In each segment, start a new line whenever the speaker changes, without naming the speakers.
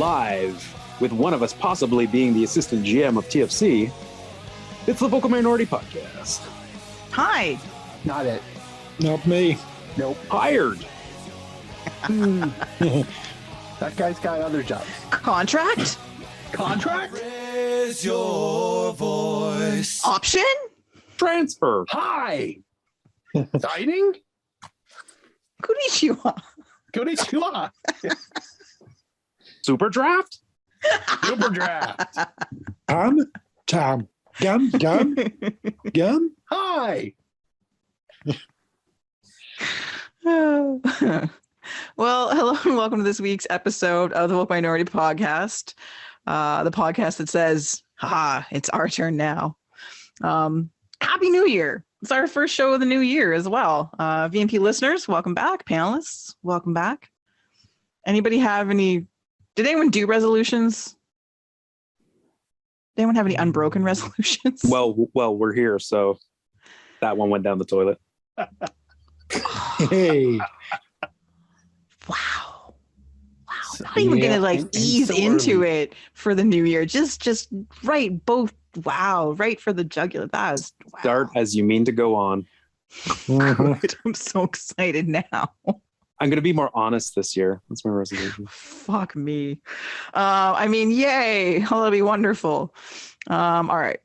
live with one of us possibly being the assistant GM of TFC. It's the Vocal Minority Podcast.
Hi.
Not it.
Not me.
Nope.
Hired.
That guy's got other jobs.
Contract?
Raise your voice.
Option?
Transfer.
Hi. Signing?
Konnichiwa.
Konnichiwa.
Super draft.
Super draft.
Tom. Gum.
Hi.
Well, hello and welcome to this week's episode of the Vocal Minority Podcast. The podcast that says, haha, it's our turn now. Happy New Year. It's our first show of the new year as well. VMP listeners, welcome back. Panelists, welcome back. Anybody have any, did anyone do resolutions? Did anyone have any unbroken resolutions?
Well, we're here, so that one went down the toilet.
Hey.
Wow. Not even gonna ease
so
into
early.
it for the new year. Just right both. Wow, right for the jugular. That was wow.
Start as you mean to go on.
Good. I'm so excited now.
I'm going to be more honest this year. That's my resolution.
Fuck me. I mean, yay. Oh, that'll be wonderful. All right.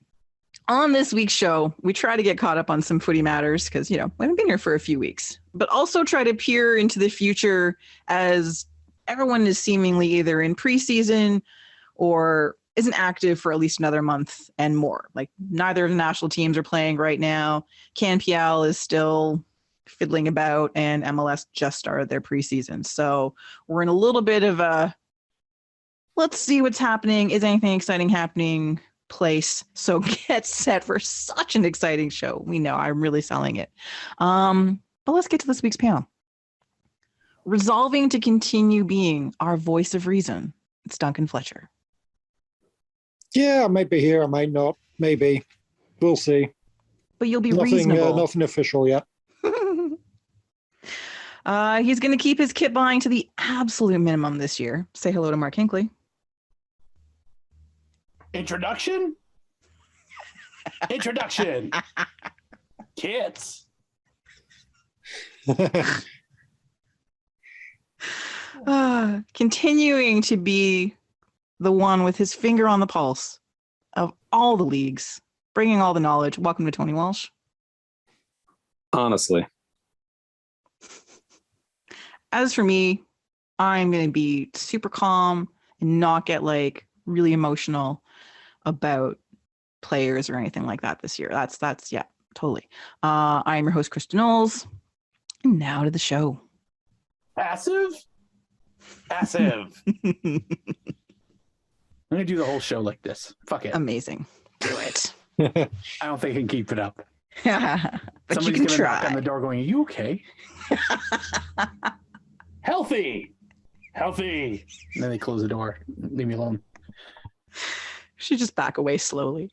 On this week's show, we try to get caught up on some footy matters because, we haven't been here for a few weeks, but also try to peer into the future as everyone is seemingly either in preseason or isn't active for at least another month and more. Like neither of the national teams are playing right now. CanPL is still fiddling about and MLS just started their preseason. So we're in a little bit of a, let's see what's happening. Is anything exciting happening place? So get set for such an exciting show. We know I'm really selling it. But let's get to this week's panel. Resolving to continue being our voice of reason. It's Duncan Fletcher.
Yeah, I might be here. I might not. Maybe. We'll see.
But you'll be reasonable.
Nothing official yet.
He's going to keep his kit buying to the absolute minimum this year. Say hello to Mark Hinckley.
Introduction. Kits.
Continuing to be the one with his finger on the pulse of all the leagues, bringing all the knowledge. Welcome to Tony Walsh.
Honestly.
As for me, I'm going to be super calm and not get really emotional about players or anything like that this year. That's yeah, totally. I am your host, Kristin. And now to the show.
Passive. I'm gonna do the whole show like this. Fuck it.
Amazing. Do it.
I don't think I can keep it up.
But
Somebody's
you can
gonna knock
try.
on the door going, "Are you okay?" Healthy. And then they close the door. Leave me alone.
She just back away slowly.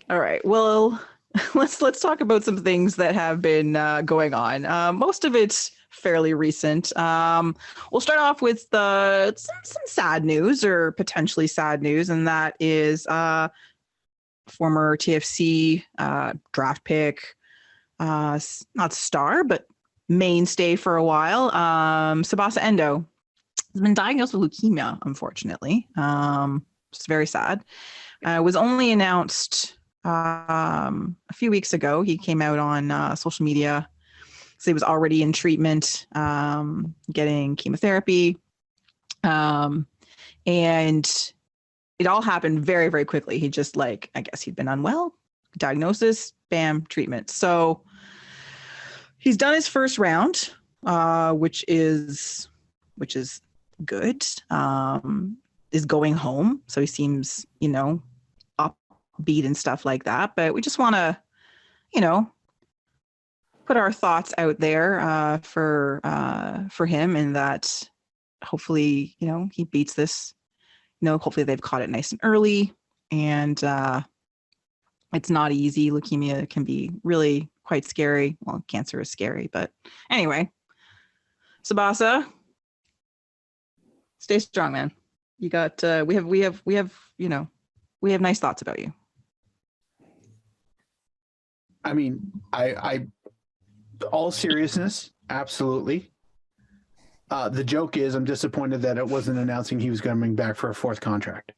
All right. Well, let's talk about some things that have been going on. Most of it's fairly recent. We'll start off with some sad news or potentially sad news, and that is former TFC draft pick, not star, but mainstay for a while. Tsubasa Endo has been diagnosed with leukemia, unfortunately. It's very sad. It was only announced a few weeks ago. He came out on social media. So he was already in treatment, getting chemotherapy. And it all happened very, very quickly. He just I guess he'd been unwell, diagnosis, bam, treatment. So he's done his first round, which is good. Is going home. So he seems, upbeat and stuff like that. But we just want to, put our thoughts out there for him, and that hopefully, he beats this. Hopefully they've caught it nice and early, and it's not easy. Leukemia can be really quite scary. Well, cancer is scary, but anyway, Tsubasa, Stay strong, man. You got. We have. You know, we have nice thoughts about you.
I mean, I all seriousness, absolutely. The joke is, I'm disappointed that it wasn't announcing he was coming back for a 4th contract.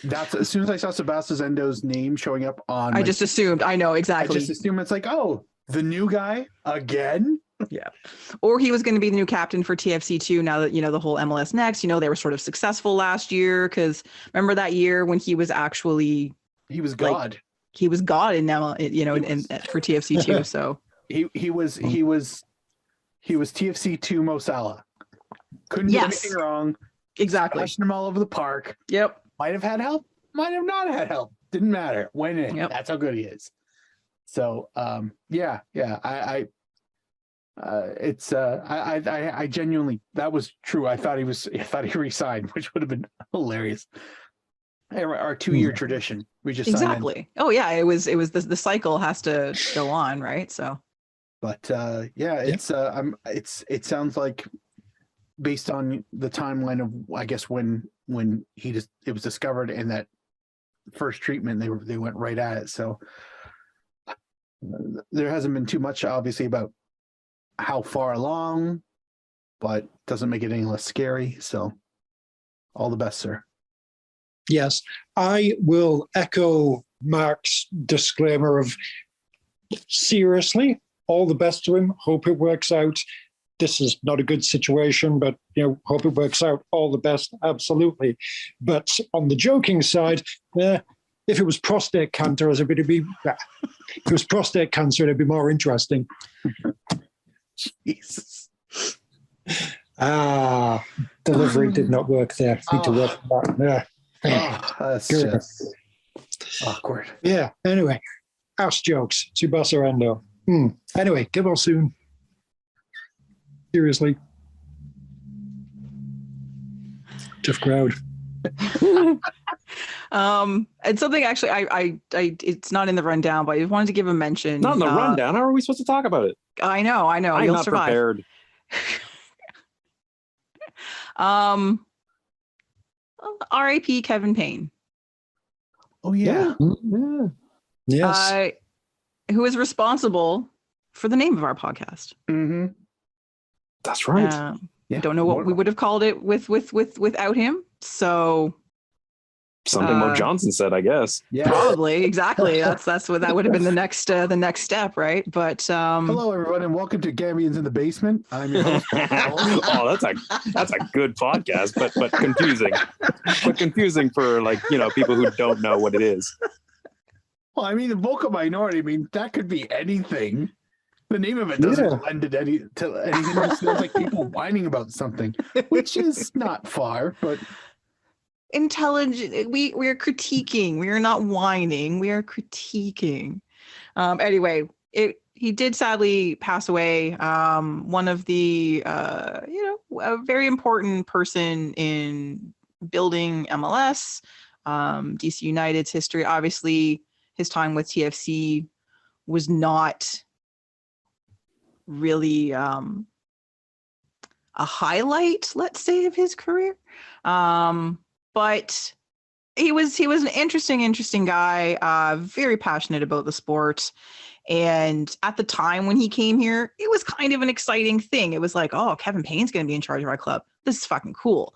That's as soon as I saw Sebastian Endo's name showing up on.
I just assumed. I know exactly.
I just assumed it's like, oh, the new guy again.
Yeah. Or he was going to be the new captain for TFC too. Now that, you know, the whole MLS Next, you know, they were sort of successful last year. Cause remember that year when he was actually,
he was God.
Like, he was God in MLS, you know, in for TFC too. So
he was TFC 2 Mo Salah. Couldn't do anything wrong.
Exactly.
Flashing him all over the park.
Yep.
Might have had help. Might have not had help. Didn't matter. Went in.
Yep.
That's how good he is. So, yeah. I genuinely, that was true. I thought he resigned, which would have been hilarious. Our 2-year tradition. We just
exactly. Oh yeah, it was the cycle has to go on, right? So,
but it sounds like based on the timeline of, I guess, when it was discovered and that first treatment, they went right at it. So there hasn't been too much obviously about how far along, but doesn't make it any less scary. So all the best, sir.
Yes, I will echo Mark's disclaimer of seriously, all the best to him. Hope it works out. This is not a good situation, but hope it works out. All the best, absolutely. But on the joking side, if it was prostate cancer, it'd be more interesting.
Jesus.
Delivery did not work there. Need to work on that.
That's just awkward.
Yeah. Anyway, ass jokes. Tsubasa Endo. Anyway, get well soon. Seriously. Tough crowd.
And something actually, I it's not in the rundown, but I wanted to give a mention.
Not in the rundown. How are we supposed to talk about it?
I know.
I'm
You'll
not
survive.
prepared.
R.I.P. Kevin Payne.
Oh yeah.
Yes.
Who is responsible for the name of our podcast?
Mm-hmm.
That's right.
Don't know what we would have called it without him. So
something Mo Johnson said, I guess.
Yeah.
Probably, exactly. That would have been the next step, right? But
hello everyone and welcome to Gambians in the Basement. I'm your host.
Oh, that's a good podcast, but confusing. But confusing for people who don't know what it is.
Well, I mean, the vocal minority, that could be anything. The name of it doesn't lend to anything. It sounds like people whining about something, which is not far, but
intelligent. We are critiquing. We are not whining. We are critiquing. Anyway, he did sadly pass away. One of the a very important person in building MLS, DC United's history. Obviously, his time with TFC was not really a highlight, let's say, of his career. But he was an interesting guy, very passionate about the sport. And at the time when he came here, it was kind of an exciting thing. It was like, oh, Kevin Payne's going to be in charge of our club. This is fucking cool.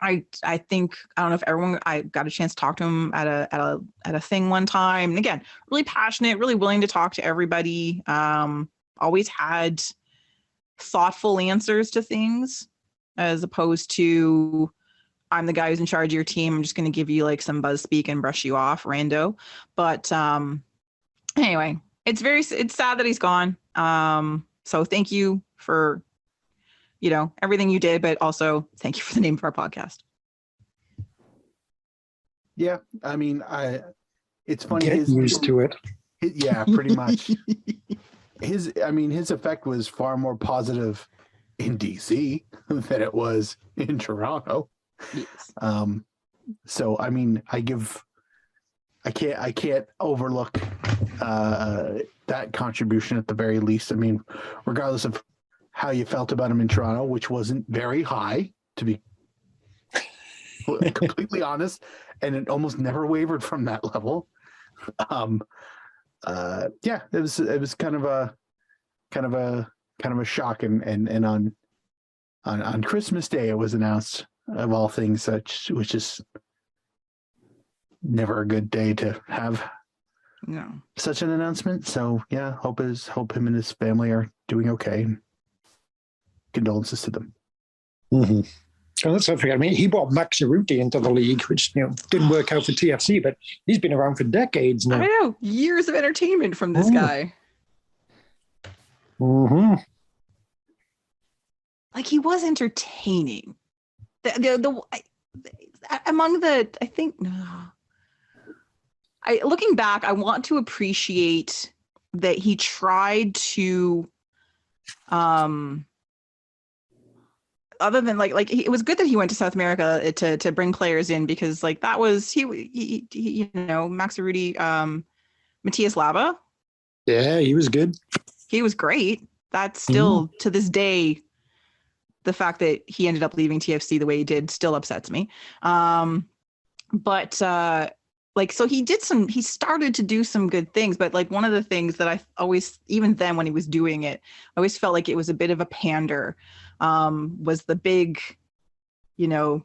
I think, I don't know if I got a chance to talk to him at a thing one time. And again, really passionate, really willing to talk to everybody. Always had thoughtful answers to things, as opposed to, I'm the guy who's in charge of your team. I'm just going to give you some buzz speak and brush you off, rando. But anyway, it's sad that he's gone. So thank you for everything you did, but also thank you for the name of our podcast.
Yeah, I mean, it's funny.
Get used to it.
Yeah, pretty much. His effect was far more positive in DC than it was in Toronto.
Yes.
So I mean, I can't overlook that contribution at the very least. I mean, regardless of how you felt about him in Toronto, which wasn't very high, to be completely honest, and it almost never wavered from that level. Yeah, it was kind of a shock, and on Christmas Day it was announced, of all things, which is never a good day to have such an announcement. So yeah, hope him and his family are doing okay. Condolences to them.
Mm-hmm. And let's not forget, I mean, he brought Max Cerruti into the league, which didn't work out for TFC, but he's been around for decades now.
I know, years of entertainment from this guy.
Mm-hmm.
Like, he was entertaining. Looking back, I want to appreciate that he tried to, other than like it was good that he went to South America to bring players in, because like that was he Max Cerruti, Matthias Laba.
Yeah, he was good.
He was great. That's still to this day, the fact that he ended up leaving TFC the way he did still upsets me. So he started to do some good things, but like one of the things that I always, even then when he was doing it, I always felt like it was a bit of a pander, was the big, to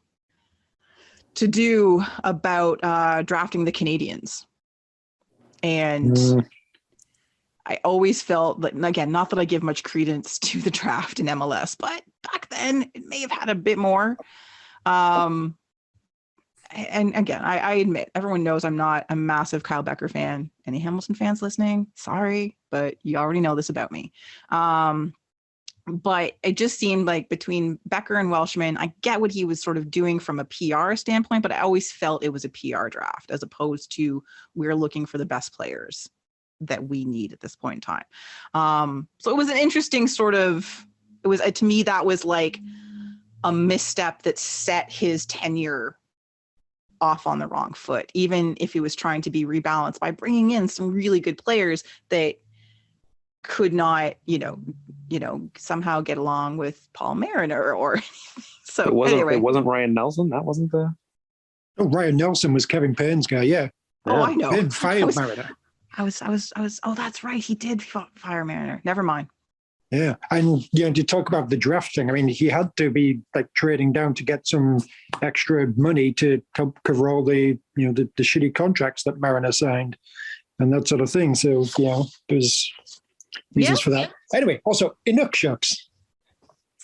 do about drafting the Canadians. And I always felt that, again, not that I give much credence to the draft in MLS, but back then it may have had a bit more. And again, I admit, everyone knows I'm not a massive Kyle Becker fan. Any Hamilton fans listening, sorry, but you already know this about me. But it just seemed like between Becker and Welshman, I get what he was sort of doing from a PR standpoint, but I always felt it was a PR draft as opposed to we're looking for the best players that we need at this point in time. So it was an interesting to me, that was like a misstep that set his tenure off on the wrong foot, even if he was trying to be rebalanced by bringing in some really good players that could not, somehow get along with Paul Mariner or anything. So
it wasn't Ryan Nelson. That wasn't the.
Oh, Ryan Nelson was Kevin Payne's guy. Yeah.
Oh, I know.
Payne fired Mariner.
I was. Oh, that's right. He did fire Mariner. Never mind.
Yeah, and to talk about the drafting, I mean, he had to be like trading down to get some extra money to cover all the the shitty contracts that Mariner signed and that sort of thing. So there's reasons for that. Anyway, also Inukshuk.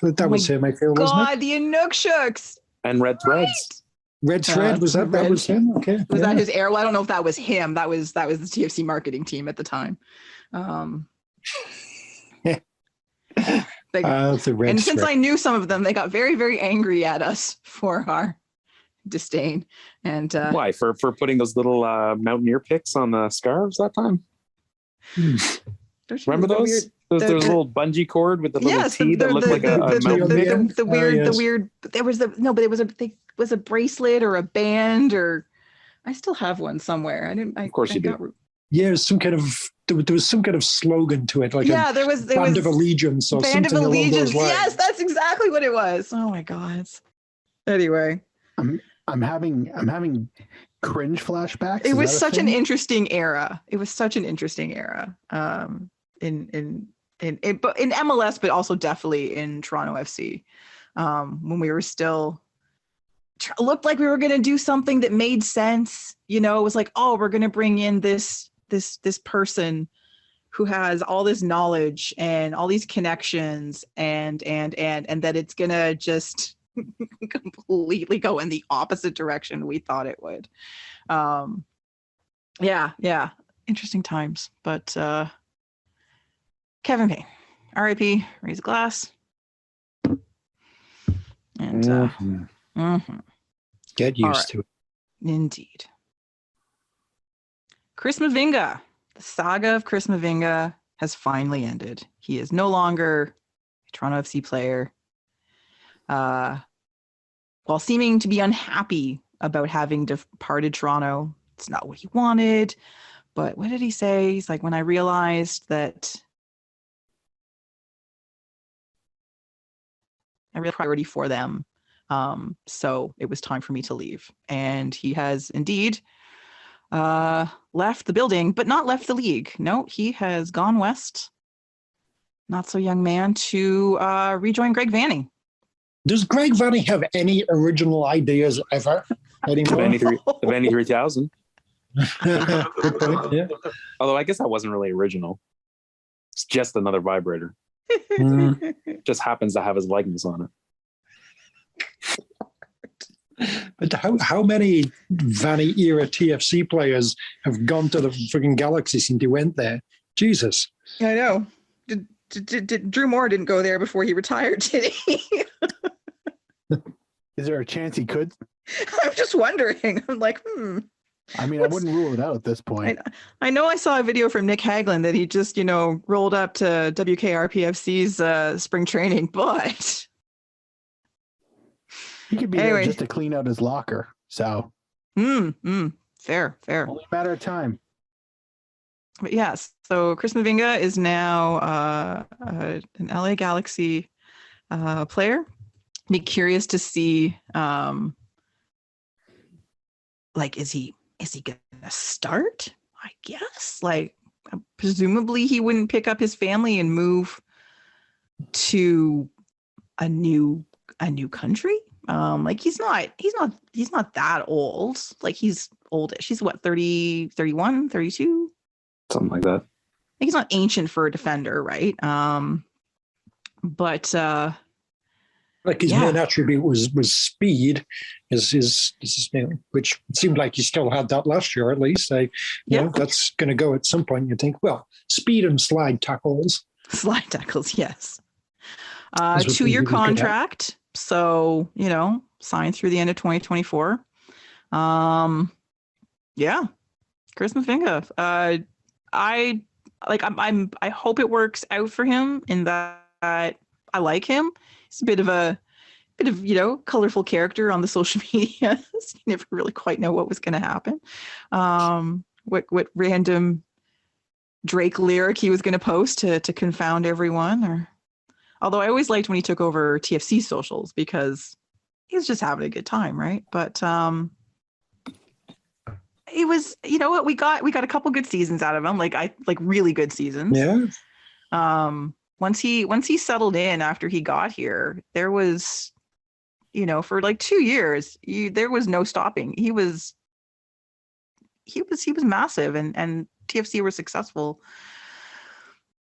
That was him, I feel, wasn't it?
God, the Inukshuk
and Red Threads.
Red Thread, was that was him? Okay.
Was that his air? Well, I don't know if that was him. That was the TFC marketing team at the time. And since I knew some of them, they got very, very angry at us for our disdain. And
why? For putting those little mountaineer picks on the scarves that time? Remember those? There's a little bungee cord with the little T that looked like a mountain pick.
The weird. There was it was a bracelet or a band, or I still have one somewhere.
Of course you do.
Yeah, some kind of. There was some kind of slogan to it, like
there was
Band of Allegiance or
Band
something
of Allegiance.
along those lines.
Yes, that's exactly what it was. Oh my God. Anyway,
I'm having cringe flashbacks.
It was such an interesting era. In MLS, but also definitely in Toronto FC, when we were still looked like we were going to do something that made sense. It was like, oh, we're going to bring in this person who has all this knowledge and all these connections and that it's going to just completely go in the opposite direction we thought it would. Yeah. Interesting times, but Kevin Payne, RIP, raise a glass. And
get used to it.
Indeed. Chris Mavinga, the saga of Chris Mavinga has finally ended. He is no longer a Toronto FC player. While seeming to be unhappy about having departed Toronto, it's not what he wanted. But what did he say? He's like, when I realized that a real priority for them. So it was time for me to leave. And he has indeed left the building, but not left the league. No, he has gone west, not so young man, to rejoin Greg Vanning.
Does Greg Vanning have any original ideas ever anymore?
The Vanny 3000.
Good point. Yeah.
Although I guess that wasn't really original. It's just another vibrator. Just happens to have his likeness on it.
But how many Vanny era TFC players have gone to the frigging Galaxy since he went there? Jesus.
I know. Did Drew Moore didn't go there before he retired, did he?
Is there a chance he could?
I'm just wondering. I'm like,
I mean, I wouldn't rule it out at this point.
I know I saw a video from Nick Haglund that he just, rolled up to WKRPFC's spring training, but
He could be there just to clean out his locker. So,
fair.
Only a matter of time.
But yes, so Chris Mavinga is now an LA Galaxy player. Be curious to see, is he gonna start? I guess. Presumably he wouldn't pick up his family and move to a new country. He's not that old. He's oldish. He's what, 30, 31, 32?
Something like that.
He's not ancient for a defender, right? But
his main attribute was speed, which seemed like he still had that last year at least. That's going to go at some point. You think, well, speed and slide tackles.
Slide tackles, yes. 2-year contract. So, signed through the end of 2024. Chris Mavinga. I hope it works out for him in that I like him. He's a bit of colorful character on the social media. You never really quite know what was going to happen. What random Drake lyric he was going to post to confound everyone. Although I always liked when he took over TFC socials because he was just having a good time, right? But it was, we got a couple good seasons out of him, really good seasons.
Yeah.
Once he settled in after he got here, there was, for 2 years, there was no stopping. He was massive, and TFC were successful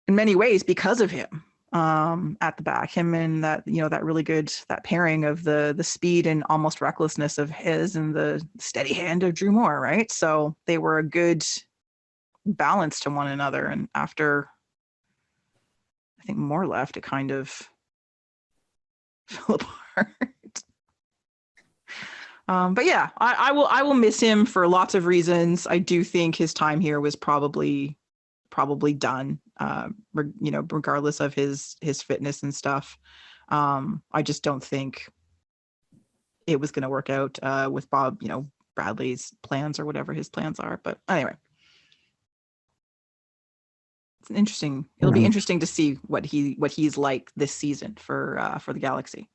in many ways because of him. At the back, him and that really good, that pairing of the speed and almost recklessness of his and the steady hand of Drew Moore, right? So they were a good balance to one another. And after I think Moore left, it kind of fell apart. But yeah, I will miss him for lots of reasons. I do think his time here was probably done, regardless of his fitness and stuff. I just don't think it was going to work out with Bob, Bradley's plans or whatever his plans are. But anyway, it's interesting. It'll be interesting to see what he's like this season for the Galaxy.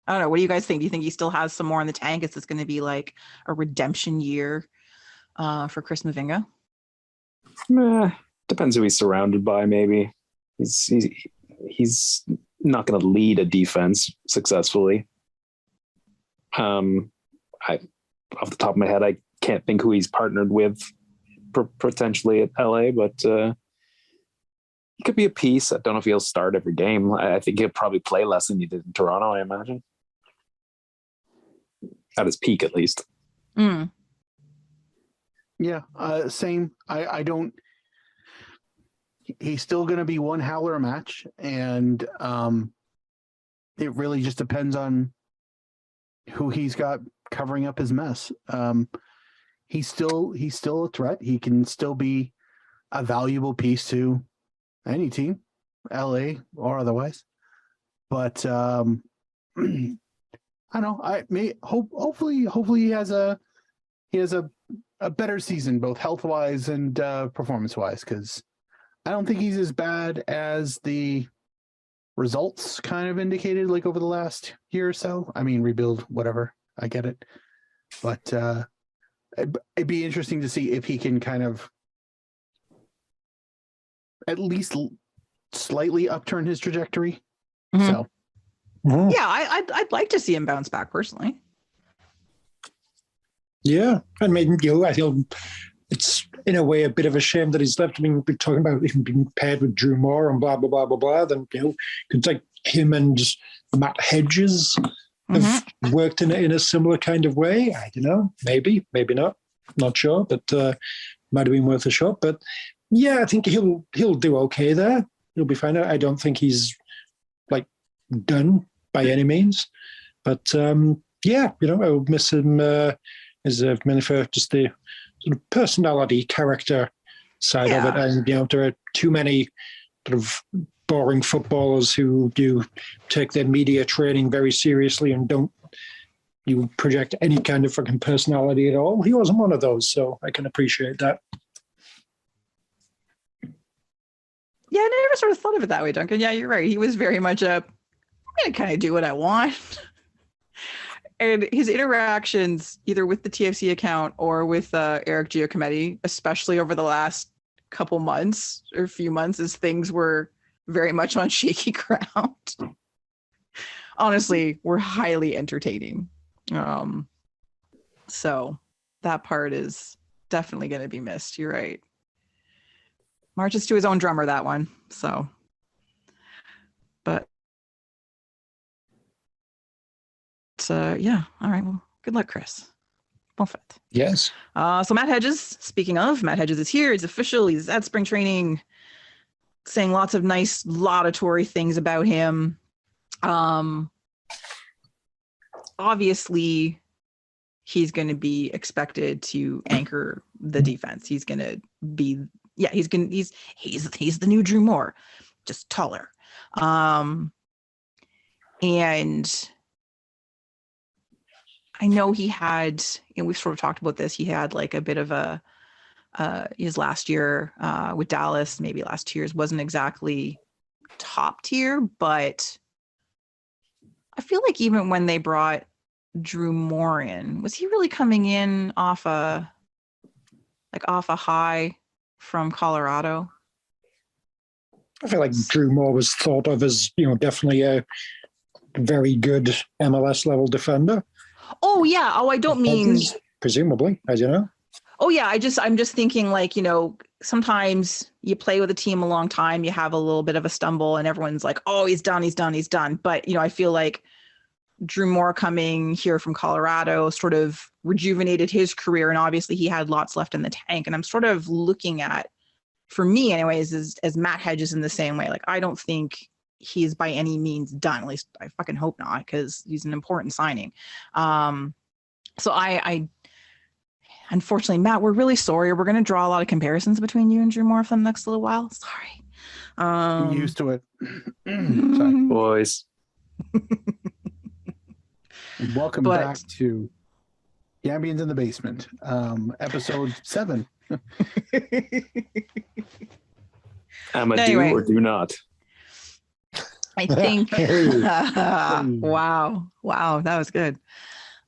I don't know. What do you guys think? Do you think he still has some more in the tank? Is this going to be like a redemption year for Chris Mavinga?
Depends who he's surrounded by. Maybe he's not going to lead a defense successfully. Off the top of my head, I can't think who he's partnered with potentially at LA, but he could be a piece. I don't know if he'll start every game. I think he'll probably play less than he did in Toronto, I imagine. At his peak, at least.
Yeah, same. I don't. He's still going to be one howler a match, and it really just depends on who he's got covering up his mess. He's still a threat. He can still be a valuable piece to any team, LA or otherwise. But I don't know. Hopefully he has a better season, both health wise and performance wise, because I don't think he's as bad as the results kind of indicated like over the last year or so. I mean, rebuild, whatever. I get it. But it'd be interesting to see if he can kind of at least slightly upturn his trajectory.
Mhm.
So
Yeah, I'd like to see him bounce back personally.
Yeah, I mean, I feel it's in a way a bit of a shame that he's left. I mean, we're talking about him being paired with Drew Moore and blah blah blah blah blah. Then could like him and Matt Hedges have worked in a similar kind of way. I don't know, maybe not, not sure, but might have been worth a shot. But yeah, I think he'll do okay there. He'll be fine. I don't think he's like done by any means, but yeah, I'll miss him as mainly for just the sort of personality, character side of it, and there are too many sort of boring footballers who do take their media training very seriously and don't project any kind of fucking personality at all. He wasn't one of those, so I can appreciate that.
Yeah, I never sort of thought of it that way, Duncan. Yeah, you're right. He was very much I'm going to kind of do what I want. And his interactions, either with the TFC account or with Eric Giacometti, especially over the last couple months or few months, as things were very much on shaky ground, honestly, were highly entertaining. So that part is definitely going to be missed. You're right. Marches to his own drummer, that one. So, but yeah. All right. Well, good luck, Chris. Perfect.
Yes.
So Matt Hedges, speaking of, Matt Hedges is here. He's official. He's at spring training, saying lots of nice laudatory things about him. Obviously, he's going to be expected to anchor the defense. He's going to be, he's the new Drew Moore, just taller. And I know he had, and we've sort of talked about this, he had like a bit of a, his last year with Dallas, maybe last 2 years, wasn't exactly top tier, but I feel like even when they brought Drew Moore in, was he really coming in off a high from Colorado?
I feel like Drew Moore was thought of as, definitely a very good MLS level defender.
Oh yeah. Oh, I don't mean
presumably, as you know.
Oh yeah, I'm just thinking like, sometimes you play with a team a long time, you have a little bit of a stumble and everyone's like, oh, he's done. But, I feel like Drew Moore coming here from Colorado sort of rejuvenated his career. And obviously he had lots left in the tank. And I'm sort of looking at, for me anyways, as Matt Hedges in the same way. Like, I don't think he's by any means done. At least I fucking hope not, because he's an important signing. So I unfortunately, Matt, we're really sorry. We're going to draw a lot of comparisons between you and Drew Moore for the next little while. Sorry.
I'm used to it.
Sorry, boys.
Welcome back to Gambians in the Basement, episode 7.
Anyway. Do or do not.
I think, wow, that was good.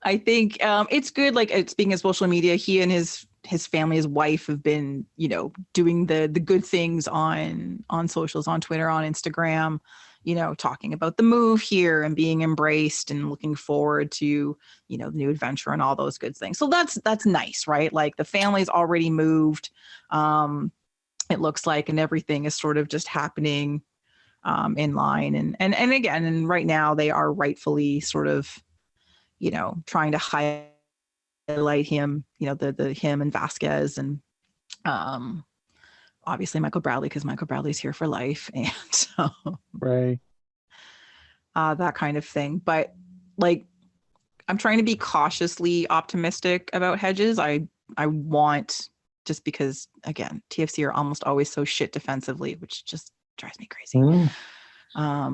I think it's good. Like, speaking of social media, he and his family, his wife, have been, doing the good things on socials, on Twitter, on Instagram, talking about the move here and being embraced and looking forward to, the new adventure and all those good things. So that's nice, right? Like, the family's already moved. It looks like, and everything is sort of just happening in line. And again, and right now they are rightfully sort of, trying to highlight him, the him and Vasquez and obviously Michael Bradley, because Michael Bradley's here for life. And so
right.
That kind of thing. But like, I'm trying to be cautiously optimistic about Hedges. I want, just because again, TFC are almost always so shit defensively, which just drives me crazy.
I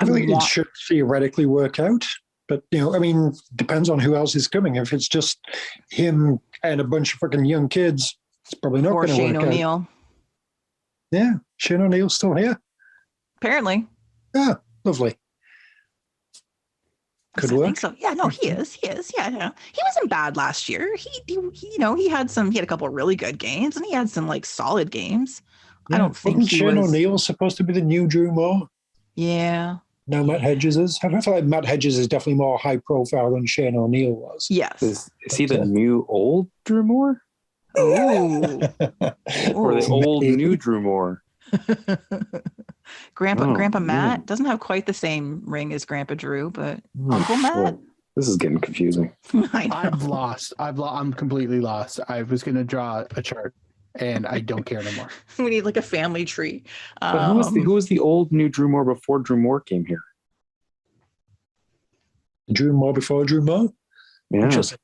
think it should theoretically work out. But, depends on who else is coming. If it's just him and a bunch of fucking young kids, it's probably not going to work out.
Shane O'Neill.
Yeah, Shane O'Neill's still here.
Apparently.
Ah, lovely. Could
I
work.
think so. Yeah, no, he is. He is. Yeah, yeah. He wasn't bad last year. He had a couple of really good games, and he had some like solid games. I don't think
Wasn't
he
Shane
was.
O'Neill supposed to be the new Drew Moore?
Yeah.
No, Matt Hedges is. I feel like Matt Hedges is definitely more high profile than Shane O'Neill was.
Yes.
Is he the new old Drew Moore?
Ooh.
Or the old new Drew Moore?
Grandpa
man.
Matt doesn't have quite the same ring as Grandpa Drew, but
Oh,
Uncle Matt.
well, this is getting confusing.
I know.
I've lost. I'm completely lost. I was going to draw a chart, and I don't care anymore.
We need like a family tree.
But who was the old new Drew Moore before Drew Moore came here?
Drew Moore before Drew Moore?
Yeah.
Interesting.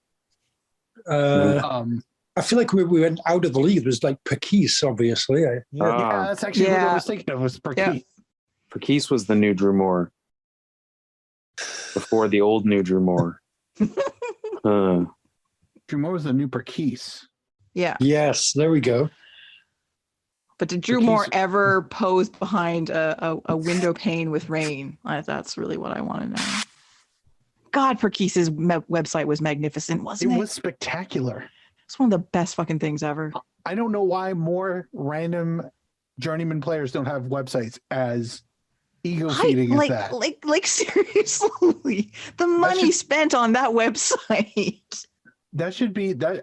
I feel like we went out of the league. It was like Pakis, obviously.
Yeah, that's actually what I was thinking of, was Perkey.
Yeah.
Perkis was the new Drew Moore before the old new Drew Moore.
Drew Moore was the new Perkis.
Yeah.
Yes, there we go.
But did Drew Moore ever pose behind a window pane with rain? That's really what I want to know. God, Perkis's website was magnificent, wasn't it?
It was spectacular.
It's one of the best fucking things ever.
I don't know why more random journeyman players don't have websites as ego-feeding as that.
Like seriously, the money spent on that website.
That should be that.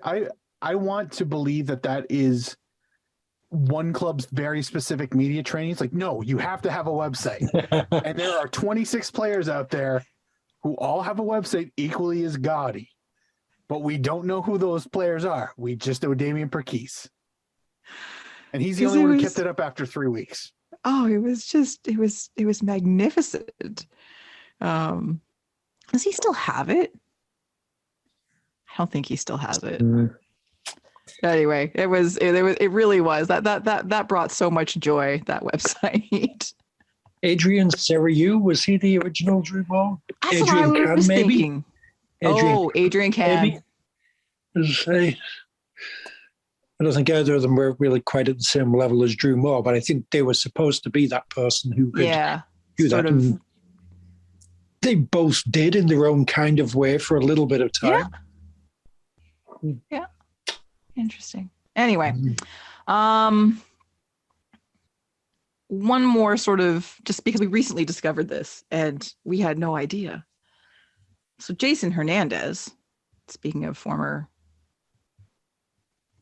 I want to believe that is one club's very specific media training. It's like, no, you have to have a website. And there are 26 players out there who all have a website equally as gaudy. But we don't know who those players are. We just know Damian Perkis. And he's the only one who kept it up after 3 weeks.
Oh, it was magnificent. Does he still have it? I don't think he still has it. Anyway, it really was. That brought so much joy, that website.
Adrian Seriou, was he the original Drew Moore?
That's what I was thinking. Adrian Can.
I don't think either of them were really quite at the same level as Drew Moore, but I think they were supposed to be that person who could do that. And they both did in their own kind of way for a little bit of time.
Yeah. Interesting. Anyway, one more sort of, just because we recently discovered this and we had no idea. So Jason Hernandez, speaking of former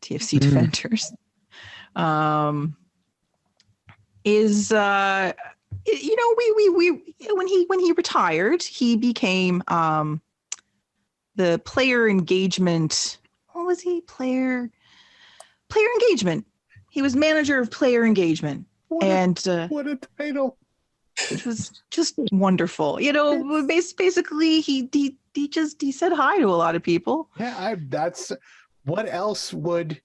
TFC defenders, is when he retired, he became the player engagement. What was he? Player engagement. He was manager of player engagement. What
a title.
It was just wonderful. Basically he said hi to a lot of people.
Yeah, that's what else would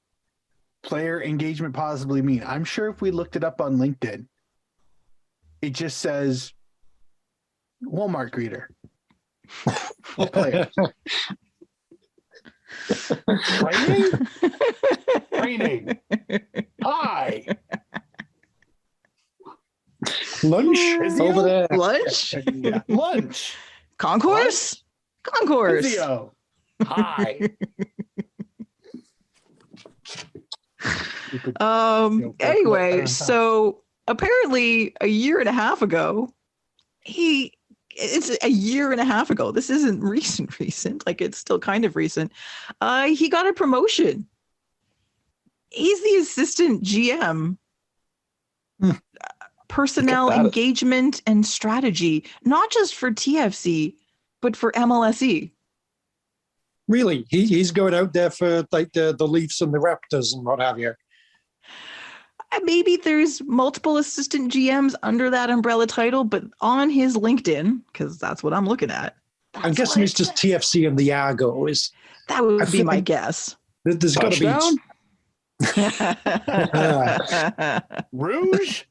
player engagement possibly mean? I'm sure if we looked it up on LinkedIn, it just says Walmart greeter. What player? Training. Hi.
Lunch over there.
Lunch.
Yeah. Lunch.
Concourse.
Physio. Hi.
Anyway, so apparently a year and a half ago, it's a year and a half ago. This isn't recent. Like, it's still kind of recent. He got a promotion. He's the assistant GM. Personnel engagement and strategy, not just for TFC, but for MLSE.
Really? He's going out there for like the Leafs and the Raptors and what have you.
Maybe there's multiple assistant GMs under that umbrella title, but on his LinkedIn, because that's what I'm looking at.
I'm guessing it's just TFC and the Argos.
That would be my guess.
There's got to
be Rouge.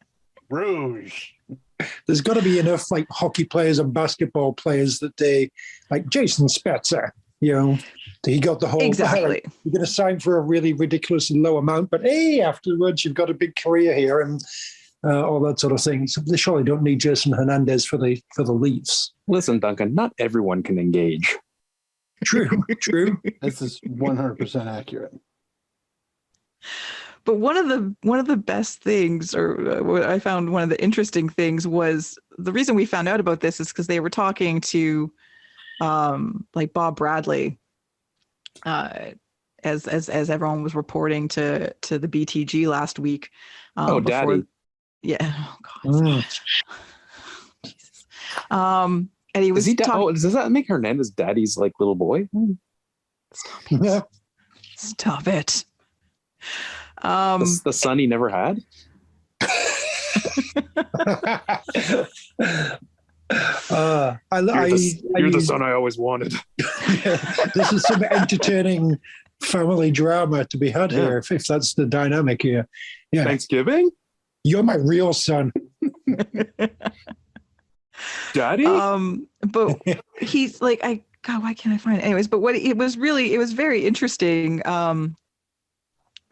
There's got to be enough like hockey players and basketball players that they, like Jason Spezza, he got the whole
exactly.
You're going to sign for a really ridiculously low amount, but hey, afterwards you've got a big career here, and all that sort of thing. So they surely don't need Jason Hernandez for the Leafs.
Listen, Duncan, not everyone can engage.
True, true.
This is 100% accurate.
But one of the best things, or what I found one of the interesting things, was the reason we found out about this is because they were talking to like Bob Bradley, as everyone was reporting to the BTG last week.
Daddy.
Yeah. Oh God. Jesus. And he was
does that make Hernandez daddy's like little boy?
Stop it.
Yeah.
Stop it.
The son he never had. You're the son I always wanted.
This is some entertaining family drama to be had here, if that's the dynamic here. Yeah.
Thanksgiving?
You're my real son.
Daddy?
But he's like, God, why can't I find it? Anyways, but it was very interesting.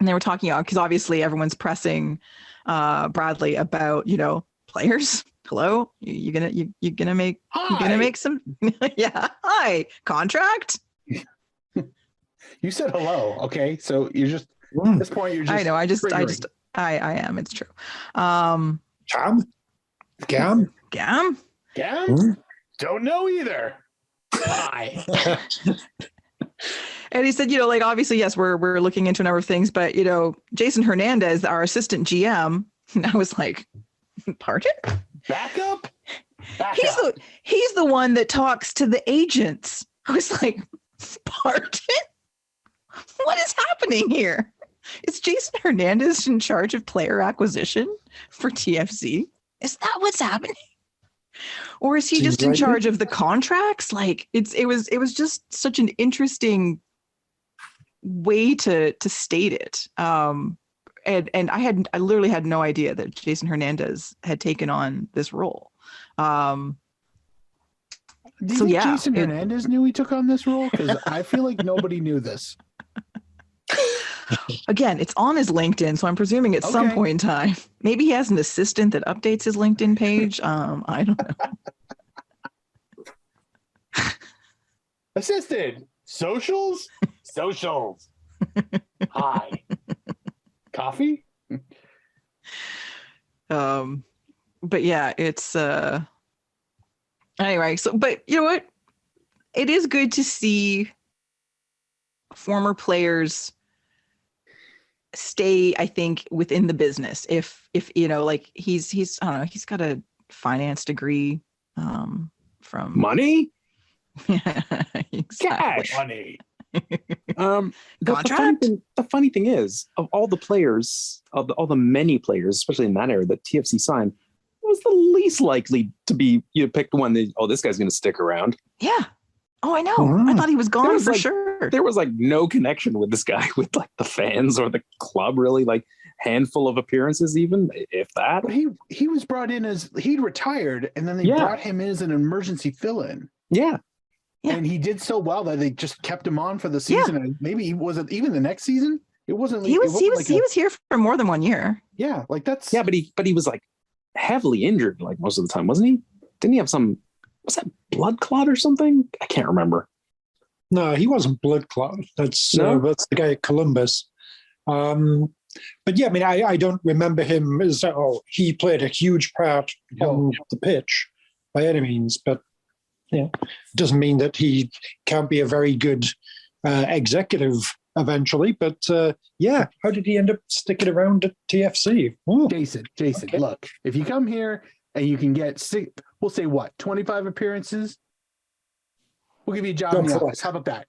And they were talking about, because obviously everyone's pressing Bradley about, players. Hello, you're gonna make some hi contract.
You said hello, okay? So you're just at this point you're just I am, it's true.
Gam?
Don't know either. Hi.
And he said, obviously, yes, we're looking into a number of things, but Jason Hernandez, our assistant GM, and I was like, pardon?
Back up.
He's the one that talks to the agents. I was like, pardon? What is happening here? Is Jason Hernandez in charge of player acquisition for TFC? Is that what's happening? Or is he just in charge of the contracts? Like it was just such an interesting way to state it. And I literally had no idea that Jason Hernandez had taken on this role.
Do you think Jason Hernandez knew he took on this role? Because I feel like nobody knew this.
Again, it's on his LinkedIn, so I'm presuming at some point in time, maybe he has an assistant that updates his LinkedIn page. I don't know.
Assistant. Socials. Hi. Coffee.
But yeah, it's anyway. So, but you know what? It is good to see former players stay, I think, within the business. If like he's I don't know, he's got a finance degree from
money.
Yeah, exactly.
Cash money. The funny thing is, of all the players, of all the many players, especially in that era that TFC signed, it was the least likely to be picked one that, this guy's going to stick around.
Yeah. Oh, I know. I thought he was gone for sure.
There was like no connection with this guy with like the fans or the club, really. Like handful of appearances, even if that.
But he was brought in as he'd retired, and then they brought him in as an emergency fill-in.
Yeah.
And he did so well that they just kept him on for the season. And maybe was it even the next season? It wasn't.
He was here for more than 1 year.
Yeah, like that's.
Yeah, but he was like heavily injured like most of the time, wasn't he? Didn't he have some? Was that blood clot or something? I can't remember.
No, he wasn't blood clot. That's the guy at Columbus. But yeah, I mean, I don't remember him as he played a huge part on the pitch by any means, but. Yeah, it doesn't mean that he can't be a very good executive eventually. But how did he end up sticking around at TFC? Ooh.
Jason, look, if you come here and you can get we'll say 25 appearances, we'll give you a job in the office. How about that?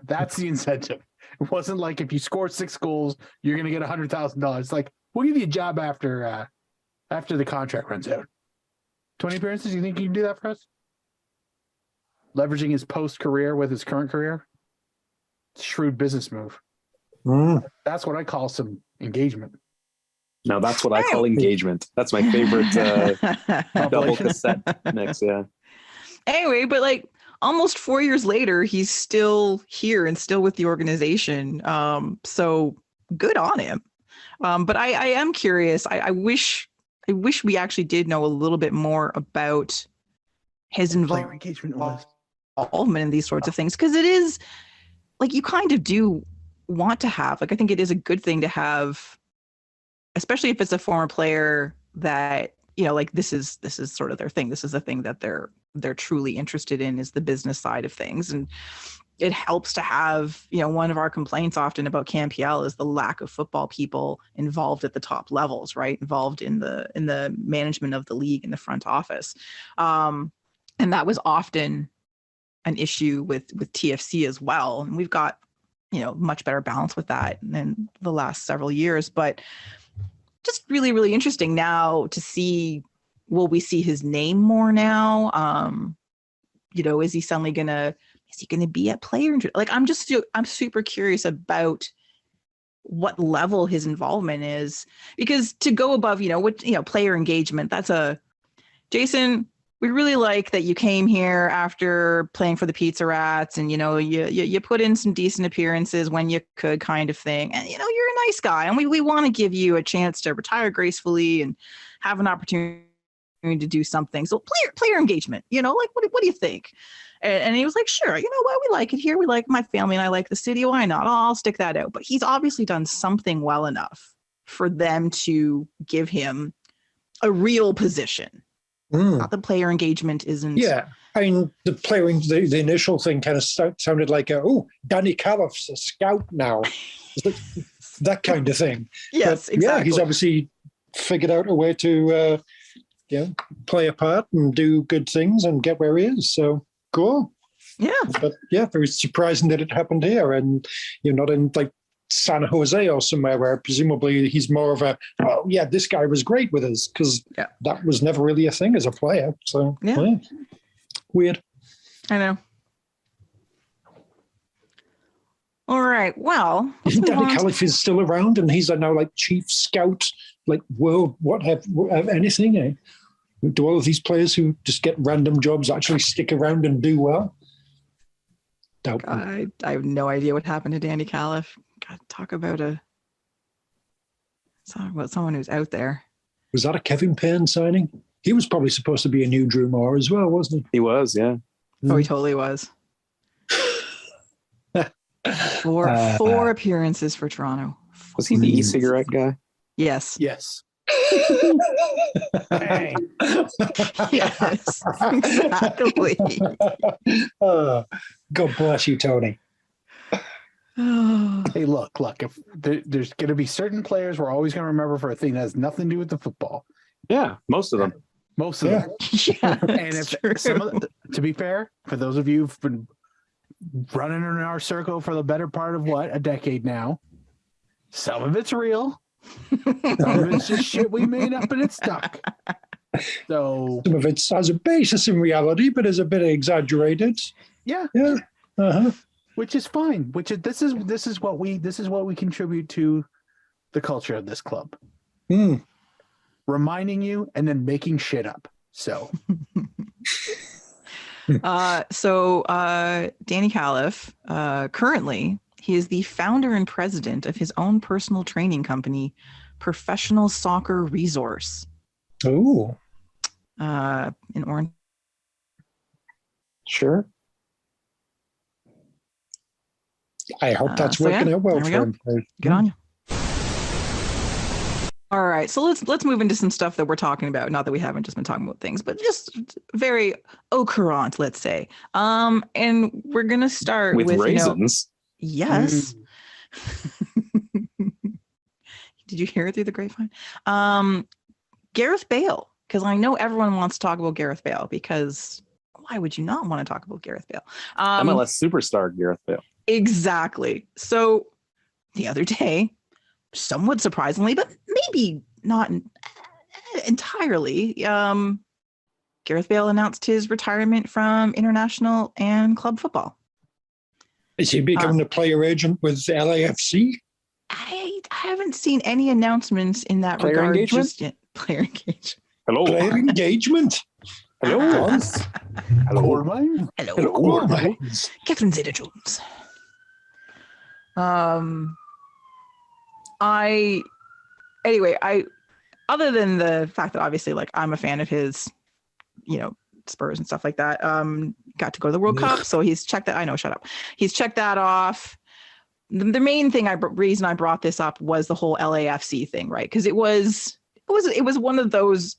That's the incentive. It wasn't like if you score 6 goals, you're going to get $100,000. Like we'll give you a job after the contract runs out. 20 appearances. You think you can do that for us? Leveraging his post-career with his current career. Shrewd business move. That's what I call some engagement.
Now that's what I call engagement. That's my favorite double cassette mix. Yeah.
Anyway, but like almost 4 years later, he's still here and still with the organization. So good on him. But I am curious. I wish I wish we actually did know a little bit more about his
Player engagement was.
involvement in these sorts of things, because it is like you kind of do want to have, like, I think it is a good thing to have, especially if it's a former player that, you know, like this is sort of their thing. This is the thing that they're truly interested in, is the business side of things. And it helps to have, you know, one of our complaints often about CanPL is the lack of football people involved at the top levels, right? Involved in the management of the league in the front office. And that was often an issue with TFC as well. And we've got, you know, much better balance with that in the last several years, but just really, really interesting now to see, will we see his name more now? You know, is he gonna be at player? Like, I'm super curious about what level his involvement is, because to go above, you know, what, you know, player engagement, Jason, we really like that you came here after playing for the Pizza Rats, and, you know, you put in some decent appearances when you could, kind of thing. And, you know, you're a nice guy, and we want to give you a chance to retire gracefully and have an opportunity to do something. So player engagement, you know, like, what do you think? And he was like, sure, you know what, we like it here. We like my family and I like the city. Why not? I'll stick that out. But he's obviously done something well enough for them to give him a real position. Not the player engagement isn't.
Yeah, I mean, the initial thing kind of sounded like, Danny Califf's a scout now, that kind of thing.
Yes,
but,
exactly.
Yeah, he's obviously figured out a way to, play a part and do good things and get where he is. So cool.
Yeah.
But yeah, very surprising that it happened here, and you're not in like San Jose or somewhere where presumably he's more of a, this guy was great with us, because that was never really a thing as a player. So yeah. Weird.
I know. All right. Well,
Danny Califf is still around, and he's now like chief scout, like world, have anything. Eh? Do all of these players who just get random jobs actually stick around and do well?
I have no idea what happened to Danny Califf. God, talk about someone who's out there.
Was that a Kevin Payne signing? He was probably supposed to be a new Drew Moore as well, wasn't he?
He was, yeah.
Oh, he totally was. Four appearances for Toronto.
Was he the e-cigarette guy?
Yes.
Yes.
Hey. Yes, exactly.
God bless you, Tony.
Hey, look, if there's going to be certain players we're always going to remember for a thing that has nothing to do with the football.
Yeah, most of them.
Most of them.
Yeah,
and if some of to be fair, for those of you who've been running in our circle for the better part of a decade now, some of it's real. Some of it's just shit we made up and it stuck. So
some of it has a basis in reality, but is a bit exaggerated.
Yeah.
Uh-huh.
Which is fine. This is what we contribute to the culture of this club. Reminding you and then making shit up. So
Danny Califf, currently he is the founder and president of his own personal training company, Professional Soccer Resource.
Oh.
In Orange.
Sure.
I hope that's working out well for him.
Good on you. All right, so let's move into some stuff that we're talking about. Not that we haven't just been talking about things, but just very au courant, let's say. And we're gonna start with
raisins.
Yes. Did you hear it through the grapevine? Gareth Bale, because I know everyone wants to talk about Gareth Bale, because why would you not want to talk about Gareth Bale?
MLS superstar Gareth Bale.
Exactly. So the other day, somewhat surprisingly, but maybe not entirely, Gareth Bale announced his retirement from international and club football.
Is he becoming a player agent with LAFC?
I haven't seen any announcements in that
player
regard
engagement?
just yet. Player engagement.
Hello.
Player engagement.
Hello.
Hello.
Hello. Catherine Zeta-Jones. I other than the fact that obviously, like, I'm a fan of his, Spurs and stuff like that. Got to go to the World Cup, so he's checked that. I know, shut up. He's checked that off. The main reason I brought this up was the whole LAFC thing, right? Because it was one of those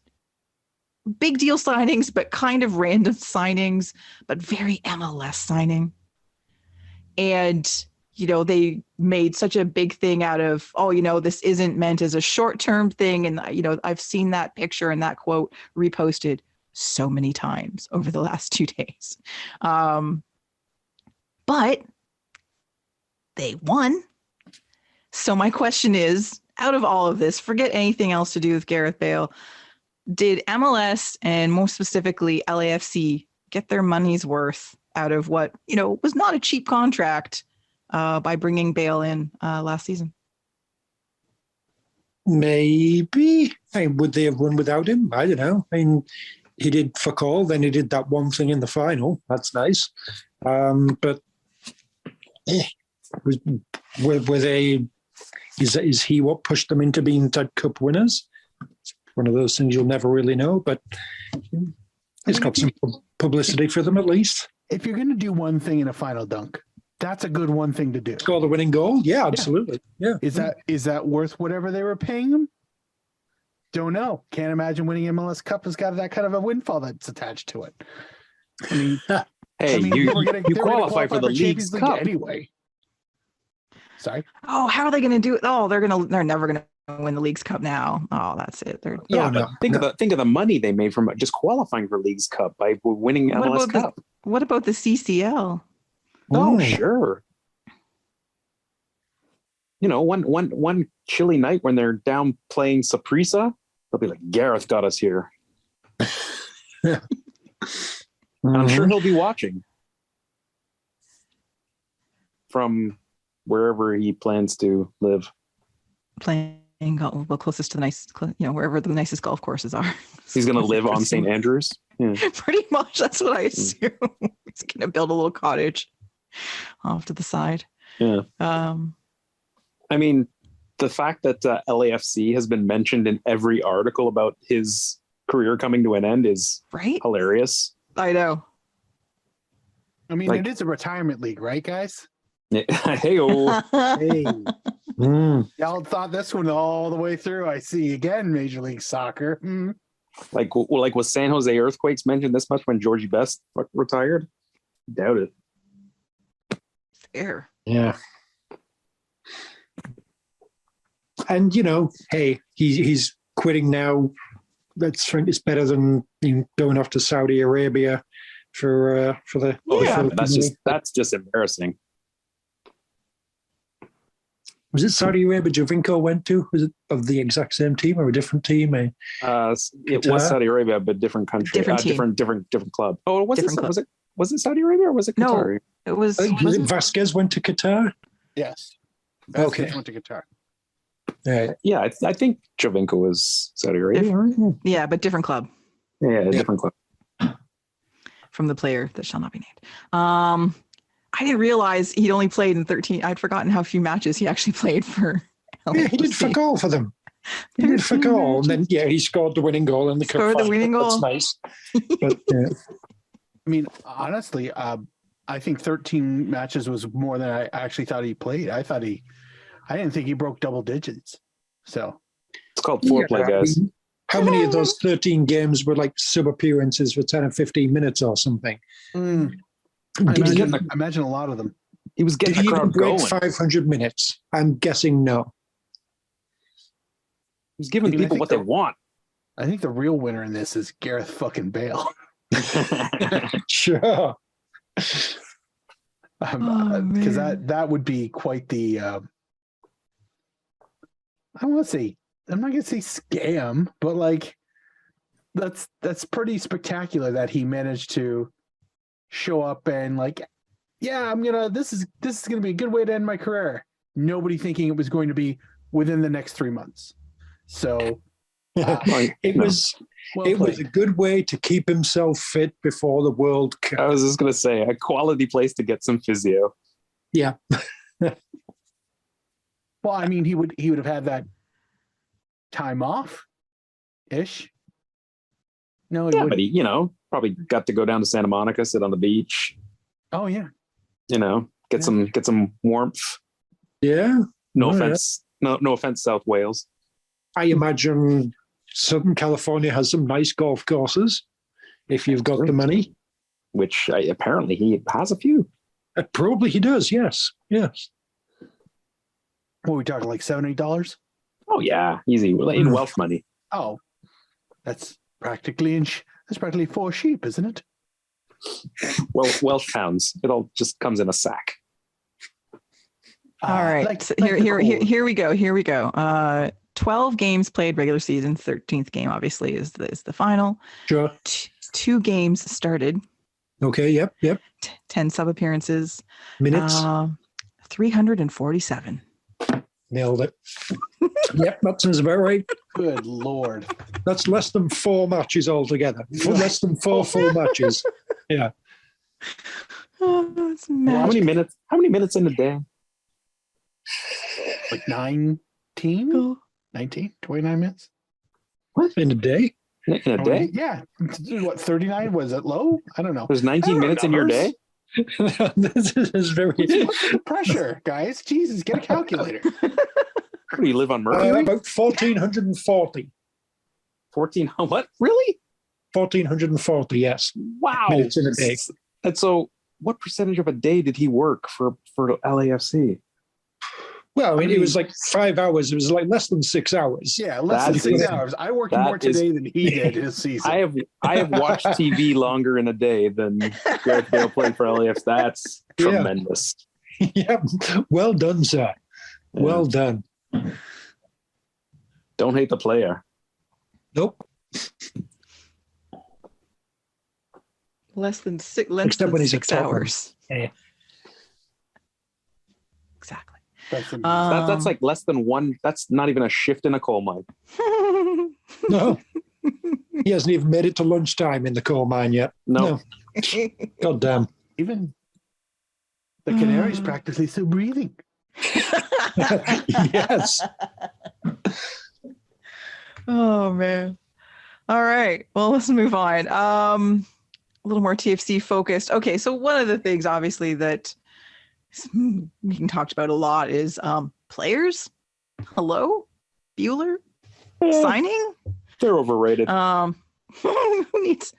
big deal signings, but kind of random signings, but very MLS signing. And they made such a big thing out of, this isn't meant as a short-term thing. And, I've seen that picture and that quote reposted so many times over the last 2 days. But they won. So my question is, out of all of this, forget anything else to do with Gareth Bale. Did MLS and more specifically LAFC get their money's worth out of what, was not a cheap contract by bringing Bale in last season?
Maybe. Would they have won without him? I don't know. He did fuck all. Then he did that one thing in the final. That's nice. But were they? Is he what pushed them into being Dud Cup winners? It's one of those things you'll never really know. But it's got some publicity for them at least.
If you're going to do one thing in a final, Dunk, that's a good one thing to do.
Score the winning goal? Yeah, absolutely. Yeah.
Is that worth whatever they were paying him? Don't know. Can't imagine winning MLS Cup has got that kind of a windfall that's attached to it.
You qualify for the League's Cup
anyway. Sorry.
Oh, how are they going to do it? Oh, they're never going to win the League's Cup now. Oh, that's it.
Think of the money they made from just qualifying for League's Cup by winning MLS Cup.
What about the CCL?
Oh, sure. One chilly night when they're down playing Saprissa, they'll be like, Gareth got us here. I'm sure he'll be watching from wherever he plans to live.
Playing golf, closest to the wherever the nicest golf courses are.
He's going to live on St. Andrews. Yeah.
Pretty much. That's what I assume. He's going to build a little cottage off to the side.
Yeah. The fact that LAFC has been mentioned in every article about his career coming to an end is hilarious.
I know.
It is a retirement league, right, guys?
Hey-o.
Hey. Y'all thought this one all the way through. I see again, Major League Soccer.
Like was San Jose Earthquakes mentioned this much when Georgie Best retired? Doubt it.
Fair.
Yeah. And hey, he's quitting now. That's it's better than going off to Saudi Arabia for the.
Yeah, that's just embarrassing.
Was it Saudi Arabia Jovinko went to? Was it of the exact same team or a different team?
It was Saudi Arabia, but different country, different club. Oh, was it Saudi Arabia or was it Qatar?
No, it was.
Was it Vasquez went to Qatar?
Yes.
Vasquez
went to Qatar.
Right.
Yeah, I think Jovinko was Saudi Arabia. Right?
Yeah, but different club.
Yeah, different club.
From the player that shall not be named. I didn't realize he'd only played in 13. I'd forgotten how few matches he actually played for.
Yeah, he did fuck all for them. He did fuck all. And then, he scored the winning goal in the cup.
The winning goal.
That's nice. But,
honestly, I think 13 matches was more than I actually thought he played. I didn't think he broke double digits. So
it's called foreplay, guys.
How many of those 13 games were like sub appearances for 10 or 15 minutes or something?
I imagine a lot of them.
He was getting
Did
the
he even
crowd
break
going.
500 minutes? I'm guessing no.
He's giving people what they want.
I think the real winner in this is Gareth fucking Bale.
Sure.
Because that would be quite the I'm not gonna say scam, but like that's pretty spectacular that he managed to show up and like, yeah, this is gonna be a good way to end my career. Nobody thinking it was going to be within the next 3 months. So
it was a good way to keep himself fit before the World Cup.
I was just gonna say a quality place to get some physio.
Yeah.
Well, I mean, he would have had that time off ish. No, he
Yeah,
wouldn't.
but he, probably got to go down to Santa Monica, sit on the beach,
Oh yeah.
get some warmth.
Yeah.
No
Oh, yeah.
offense. No offense, South Wales.
I imagine Southern California has some nice golf courses if you've got the money.
Which apparently he has a few.
Probably he does, yes. Yes.
What are we talking, like $70?
Oh yeah, easy in Welsh money.
Oh, that's practically that's practically 4 sheep, isn't it?
Well, Welsh pounds. It all just comes in a sack.
All right. So here we go. Here we go. 12 games played regular season. 13th game obviously is the final.
Sure.
2 games started.
Okay. Yep.
10 sub appearances.
Minutes.
347.
Nailed it. Yep, that sounds about right.
Good Lord.
That's less than 4 matches altogether. Less than four full matches. Yeah.
Oh, that's
How
magic.
many minutes? How many minutes in a day?
Like 19? 29 minutes?
What? In a day?
In a day?
Yeah. What, 39? Was it low? I don't know.
There's 19 minutes in your day?
This is very...
What's the pressure, guys? Jesus, get a calculator.
Where do you live on Mercury?
about 1,440.
14? What? Really?
1,440, yes.
Wow.
Minutes in a day.
And so what percentage of a day did he work for LAFC?
Well, I mean, it was like 5 hours. It was like less than 6 hours.
Yeah, less than
That's
6
easy.
hours. I worked
That
more today
is-
than he did his season.
I have watched TV longer in a day than Gareth Bale played for LAFC. That's
Yeah.
tremendous.
Yep. Well done, sir. Well done.
Don't hate the player.
Nope.
Less than
Except
when
when he's
six
a top
hours.
Yeah.
Exactly.
That's like less than one. That's not even a shift in a coal mine.
No. He hasn't even made it to lunchtime in the coal mine yet.
No.
God damn.
Even the canary's practically still breathing.
Yes.
Oh man. All right. Well, let's move on. A little more TFC focused. Okay, so one of the things obviously that we can talk about a lot is players. Hello? Bueller? Signing?
They're overrated.
Who needs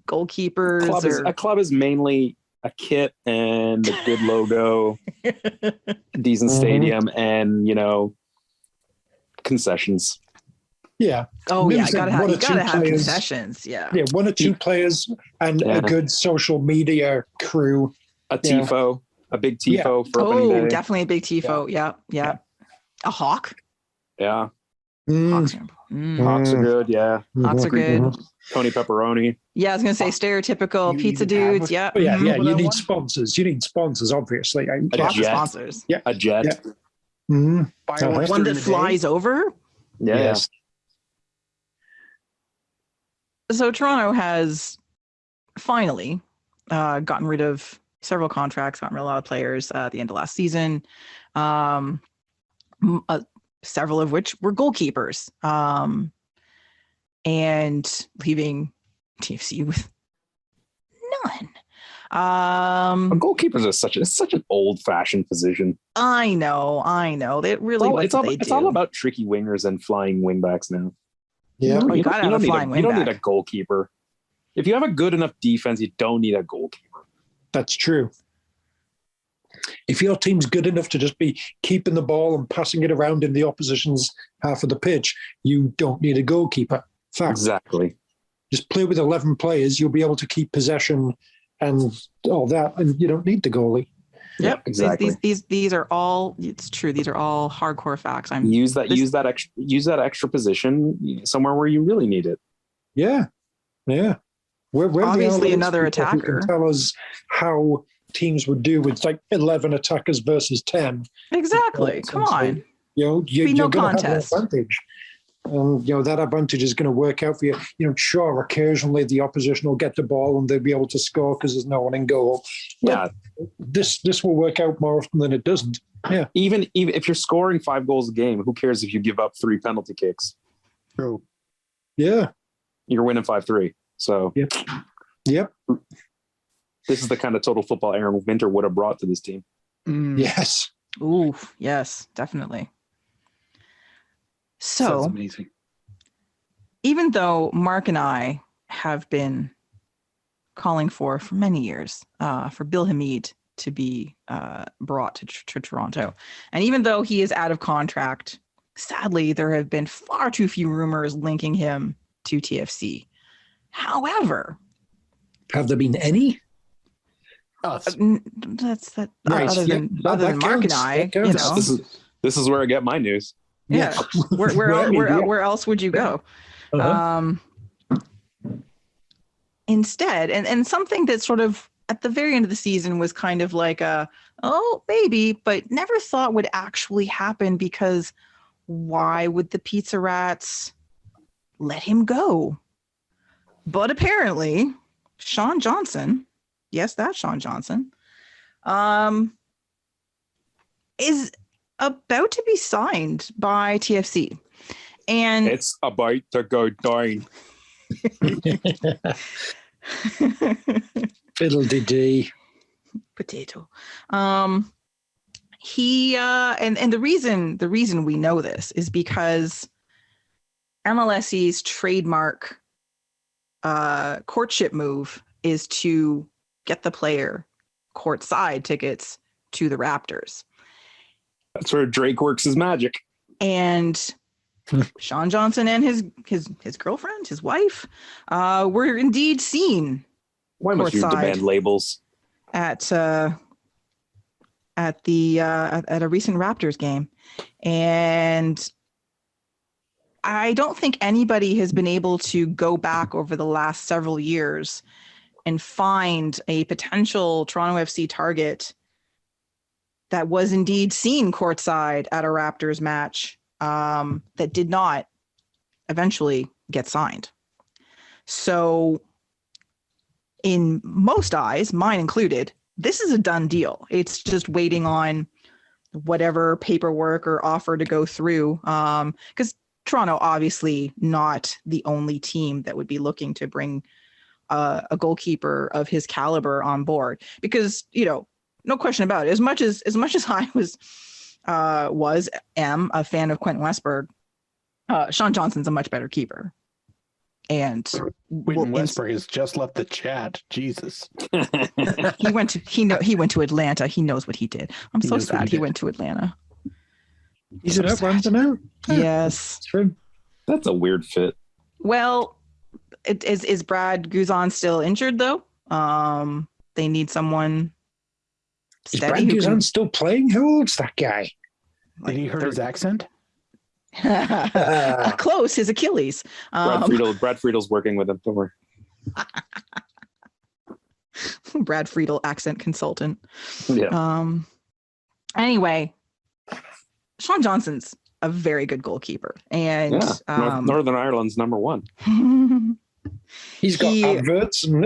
goalkeepers?
A club is mainly a kit and a good logo, a decent stadium, and concessions.
Yeah.
Oh yeah,
Moves
you gotta
like one or two
have
players.
concessions. Yeah.
Yeah, 1 or 2 players and
Yeah.
a good social media crew.
A
Yeah.
tifo, a big tifo for opening
Oh,
day.
definitely a big tifo. Yeah. A hawk.
Yeah,
Hawks are,
Hawks are good. Yeah,
Hawks are good.
Tony Pepperoni.
Yeah, I was gonna say stereotypical
You
pizza
even have
dudes.
a-
Yeah.
But yeah,
Mhm.
yeah,
What
you
I
need
want-
sponsors. You need sponsors, obviously.
A
Lots of
jet.
sponsors.
A jet.
Yeah. Mhm.
Fireworks
One
during
that
the
flies
day.
over.
Yeah.
Yes.
So Toronto has finally gotten rid of several contracts, gotten rid of a lot of players at the end of last season. Several of which were goalkeepers, and leaving TFC with none.
A goalkeepers are such an old fashioned position.
I know. It really
It's all about tricky wingers and flying wingbacks now.
Yeah.
Oh, you gotta have a flying
You don't need
wingback.
a goalkeeper. If you have a good enough defense, you don't need a goalkeeper.
That's true. If your team's good enough to just be keeping the ball and passing it around in the opposition's half of the pitch, you don't need a goalkeeper. Fact.
Exactly.
Just play with 11 players, you'll be able to keep possession and all that, and you don't need the goalie.
Yep.
Exactly.
These are all. It's true. These are all hardcore facts.
Use that extra position somewhere where you really need it.
Yeah. Yeah. We're
Obviously
the
another
analytics people who
attacker.
can tell us how teams would do with like 11 attackers versus 10.
Exactly. Come on.
You're
Be no
going to have an
contest.
advantage. And, that advantage is going to work out for you. Sure, occasionally the opposition will get the ball and they'll be able to score because there's no one in goal.
Yeah.
This will work out more often than it doesn't. Yeah.
Even if you're scoring 5 goals a game, who cares if you give up 3 penalty kicks?
True.
Yeah.
You're winning 5-3. So
Yep.
this is the kind of total football Aaron Winter would have brought to this team.
Yes.
Ooh, yes, definitely.
Sounds
So,
amazing.
even though Mark and I have been calling for many years for Bill Hamid to be brought to Toronto, and even though he is out of contract, sadly, there have been far too few rumors linking him to TFC. However,
Have there been any?
Us.
that's that.
Right,
Other
yeah,
than
that
Mark and
counts,
I,
that counts.
This is where I get my news.
yeah. Where else would you go?
Uh-huh.
Instead, and something that sort of at the very end of the season was kind of like a, oh, maybe, but never thought would actually happen, because why would the Pizza Rats let him go? But apparently, Sean Johnson, yes, that's Sean Johnson, is about to be signed by TFC. And
It's about to go down.
Fiddle-dee-dee.
Potato. He and the reason we know this is because MLSE's trademark courtship move is to get the player courtside tickets to the Raptors.
That's where Drake works his magic.
And Sean Johnson and his girlfriend, his wife, were indeed seen
Why must you
courtside
demand labels?
at a recent Raptors game. And I don't think anybody has been able to go back over the last several years and find a potential Toronto FC target that was indeed seen courtside at a Raptors match that did not eventually get signed. So in most eyes, mine included, this is a done deal. It's just waiting on whatever paperwork or offer to go through. Because Toronto, obviously not the only team that would be looking to bring a goalkeeper of his caliber on board. Because, no question about it. As much as I am a fan of Quentin Westberg, Sean Johnson's a much better keeper. And
Quentin Westberg has just left the chat. Jesus.
he went to Atlanta. He knows what he did. I'm so sad he went to Atlanta.
He's in Atlanta now?
Yes.
True.
That's a weird fit.
Well, is Brad Guzan still injured though? They need someone
Is
steady.
Brad Guzan still playing? How old's that guy?
Did he hurt his accent?
Close, his Achilles.
Brad Friedel's working with him. Don't worry.
Brad Friedel, accent consultant.
Yeah.
Anyway, Sean Johnson's a very good goalkeeper, and
Northern Ireland's number one.
He's got adverts, and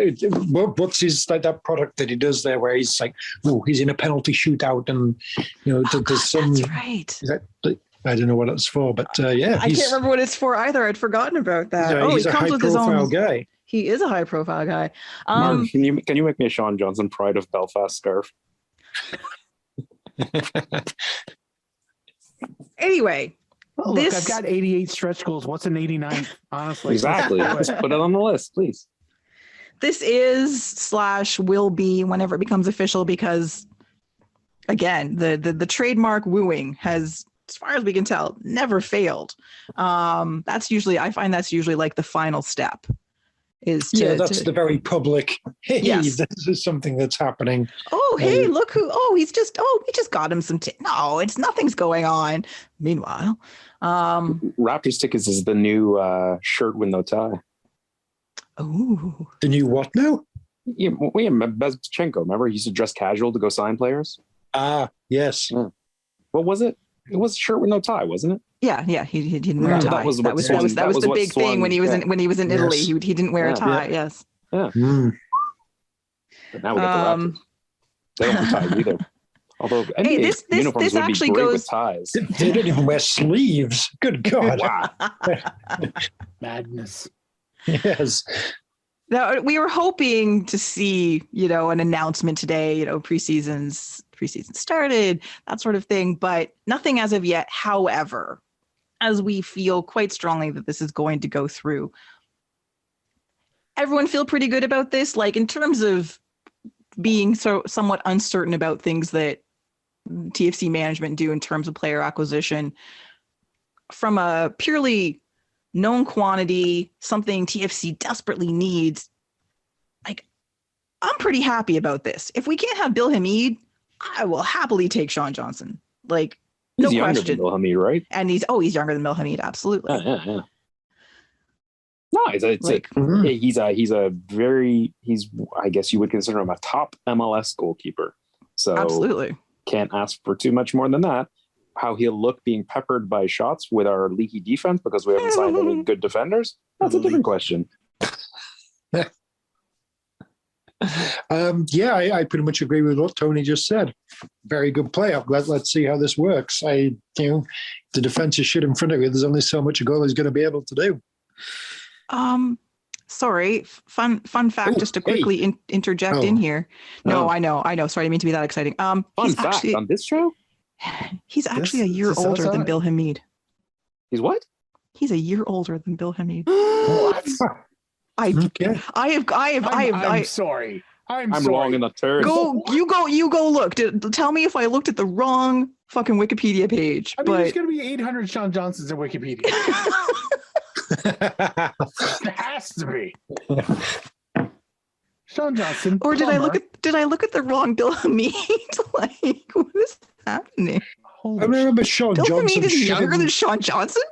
what's his that product that he does there, where he's like, oh, he's in a penalty shootout, and there's some.
That's right.
Is that, I don't know what it's for, but yeah,
I can't remember what it's for either. I'd forgotten about that.
He's
he
a
comes with his own
guy.
He is a high-profile guy.
Mark, can you make me a Sean Johnson Pride of Belfast scarf?
Anyway,
oh, look, I've got 88 stretch goals. What's an 89? Honestly,
exactly. Just put it on the list, please.
This is / will be whenever it becomes official, because again, the trademark wooing has, as far as we can tell, never failed. I find that's usually like the final step.
That's the very public. Hey,
yes.
This is something that's happening.
Oh, hey, look who! Oh, we just got him some. No, nothing's going on. Meanwhile,
Raptors tickets is the new shirt with no tie.
Oh,
the new what now?
Yeah, we have Bezchenko. Remember, he used to dress casual to go sign players.
Yes.
Yeah. What was it? It was a shirt with no tie, wasn't it?
Yeah. He didn't wear a tie. That was the big thing when he was in Italy.
Yes.
He didn't wear a tie.
Yeah.
Yes.
Yeah.
Mm.
But now we get the Raptors. They don't have ties either. Although
Hey,
NBA
this
uniforms would
actually
be great
goes.
with ties.
They don't even wear sleeves. Good God.
Wow.
Madness.
Yes.
Now, we were hoping to see, an announcement today. Preseason started, that sort of thing, but nothing as of yet. However, as we feel quite strongly that this is going to go through, everyone feel pretty good about this. Like in terms of being somewhat uncertain about things that TFC management do in terms of player acquisition, from a purely known quantity, something TFC desperately needs. Like, I'm pretty happy about this. If we can't have Bill Hamid, I will happily take Sean Johnson. Like,
He's
no
younger
question.
than Bill Hamid, right?
And he's younger than Bill Hamid, absolutely.
Yeah. No, I guess you would consider him a top MLS goalkeeper. So
Absolutely.
Can't ask for too much more than that. How he'll look being peppered by shots with our leaky defense because we haven't signed any good defenders, that's a different question.
I pretty much agree with what Tony just said. Very good player. Let's see how this works. The defense is shit in front of you. There's only so much a goal is going to be able to do.
Sorry, fun fact, just to quickly interject in here. No, I know. Sorry, I didn't mean to be that exciting.
Fun fact on this show?
He's actually a year older than Bill Hamid.
He's what?
He's a year older than Bill Hamid.
What?
I'm
sorry. I'm
sorry.
sorry.
Wrong in the turn.
You go look. Tell me if I looked at the wrong fucking Wikipedia page.
I mean, there's going to be 800 Sean Johnsons in Wikipedia. It has to be. Sean Johnson.
Or did I look at the wrong Bill Hamid? Like, what is happening?
I remember Sean
Bill
Johnson.
Hamid is younger than Sean Johnson?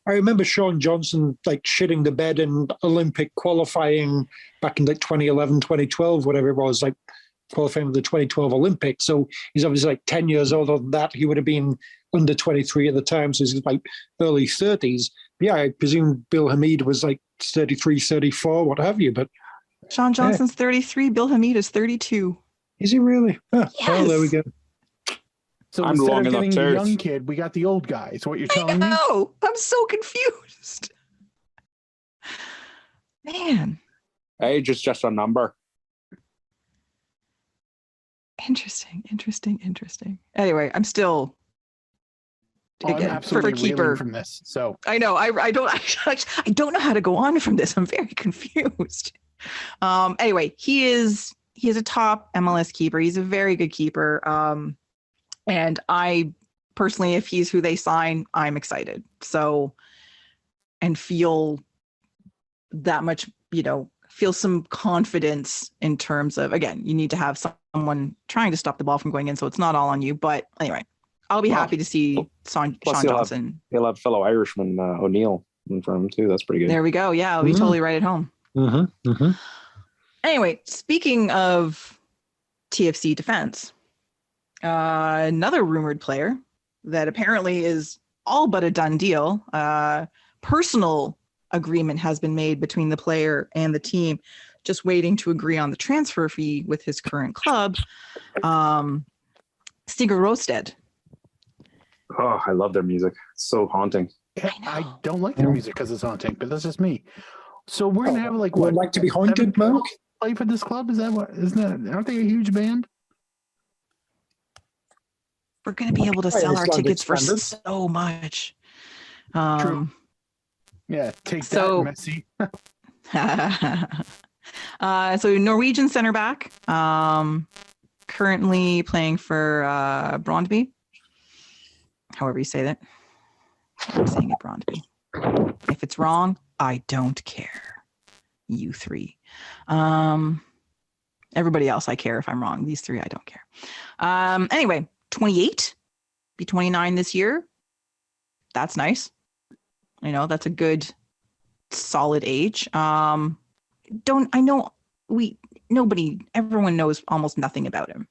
I remember Sean Johnson shitting the bed in Olympic qualifying back in 2011, 2012, whatever it was, qualifying for the 2012 Olympics. So he's obviously 10 years older than that. He would have been under 23 at the time, so he's early 30s. Yeah, I presume Bill Hamid was 33, 34, what have you. But
Sean Johnson's 33. Bill Hamid is 32.
Is he really?
Yes.
Well, there we go.
So
I'm
instead
long
of
enough
getting the
to-
young kid, we got the old guy. Is what you're telling me?
No, I'm so confused. Man.
Age is just a number.
Interesting. Anyway, I'm still
I'm
again
absolutely
for keeper
reeling from this. So
I know I don't know how to go on from this. I'm very confused. Anyway, he is a top MLS keeper. He's a very good keeper. And I personally, if he's who they sign, I'm excited. So, and feel that much, feel some confidence in terms of, again, you need to have someone trying to stop the ball from going in, so it's not all on you. But anyway, I'll be happy to see Sean Johnson.
He'll have fellow Irishman O'Neill in front of him too. That's pretty good.
There we go. Yeah, I'll be totally right at home.
Mm-hmm. Mm-hmm.
Anyway, speaking of TFC defense, another rumored player that apparently is all but a done deal. Personal agreement has been made between the player and the team, just waiting to agree on the transfer fee with his current club. Stiger Rosted.
Oh, I love their music. It's so haunting.
I don't like their music because it's haunting, but that's just me. So we're gonna have
Would like to be haunted, Mark?
Play for this club? Is that what? Aren't they a huge band?
We're going to be able to sell our tickets for so much.
True. Yeah, take that, Messi.
So Norwegian center back, currently playing for Brondby. However you say that. I'm saying it Brondby. If it's wrong, I don't care. You three. Everybody else, I care if I'm wrong. These three, I don't care. Anyway, 28, be 29 this year. That's nice. That's a good, solid age. Everyone knows almost nothing about him.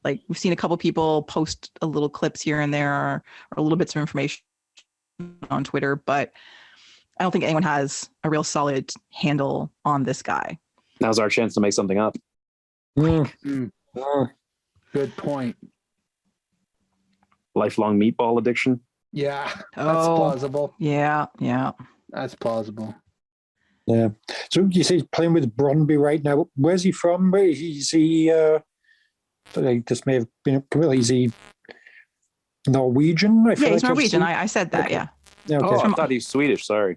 We've seen a couple people post a little clips here and there or little bits of information on Twitter, but I don't think anyone has a real solid handle on this guy.
Now's our chance to make something up.
Good point.
Lifelong meatball addiction.
Yeah, that's
Oh.
plausible.
Yeah.
That's plausible.
Yeah. So you say he's playing with Brøndby right now. Where's he from? Where is he? This may have been is he Norwegian?
Yeah, he's
I've
Norwegian.
seen-
I said that.
Okay.
Yeah.
Yeah, okay.
Oh, I
from-
thought he was Swedish. Sorry.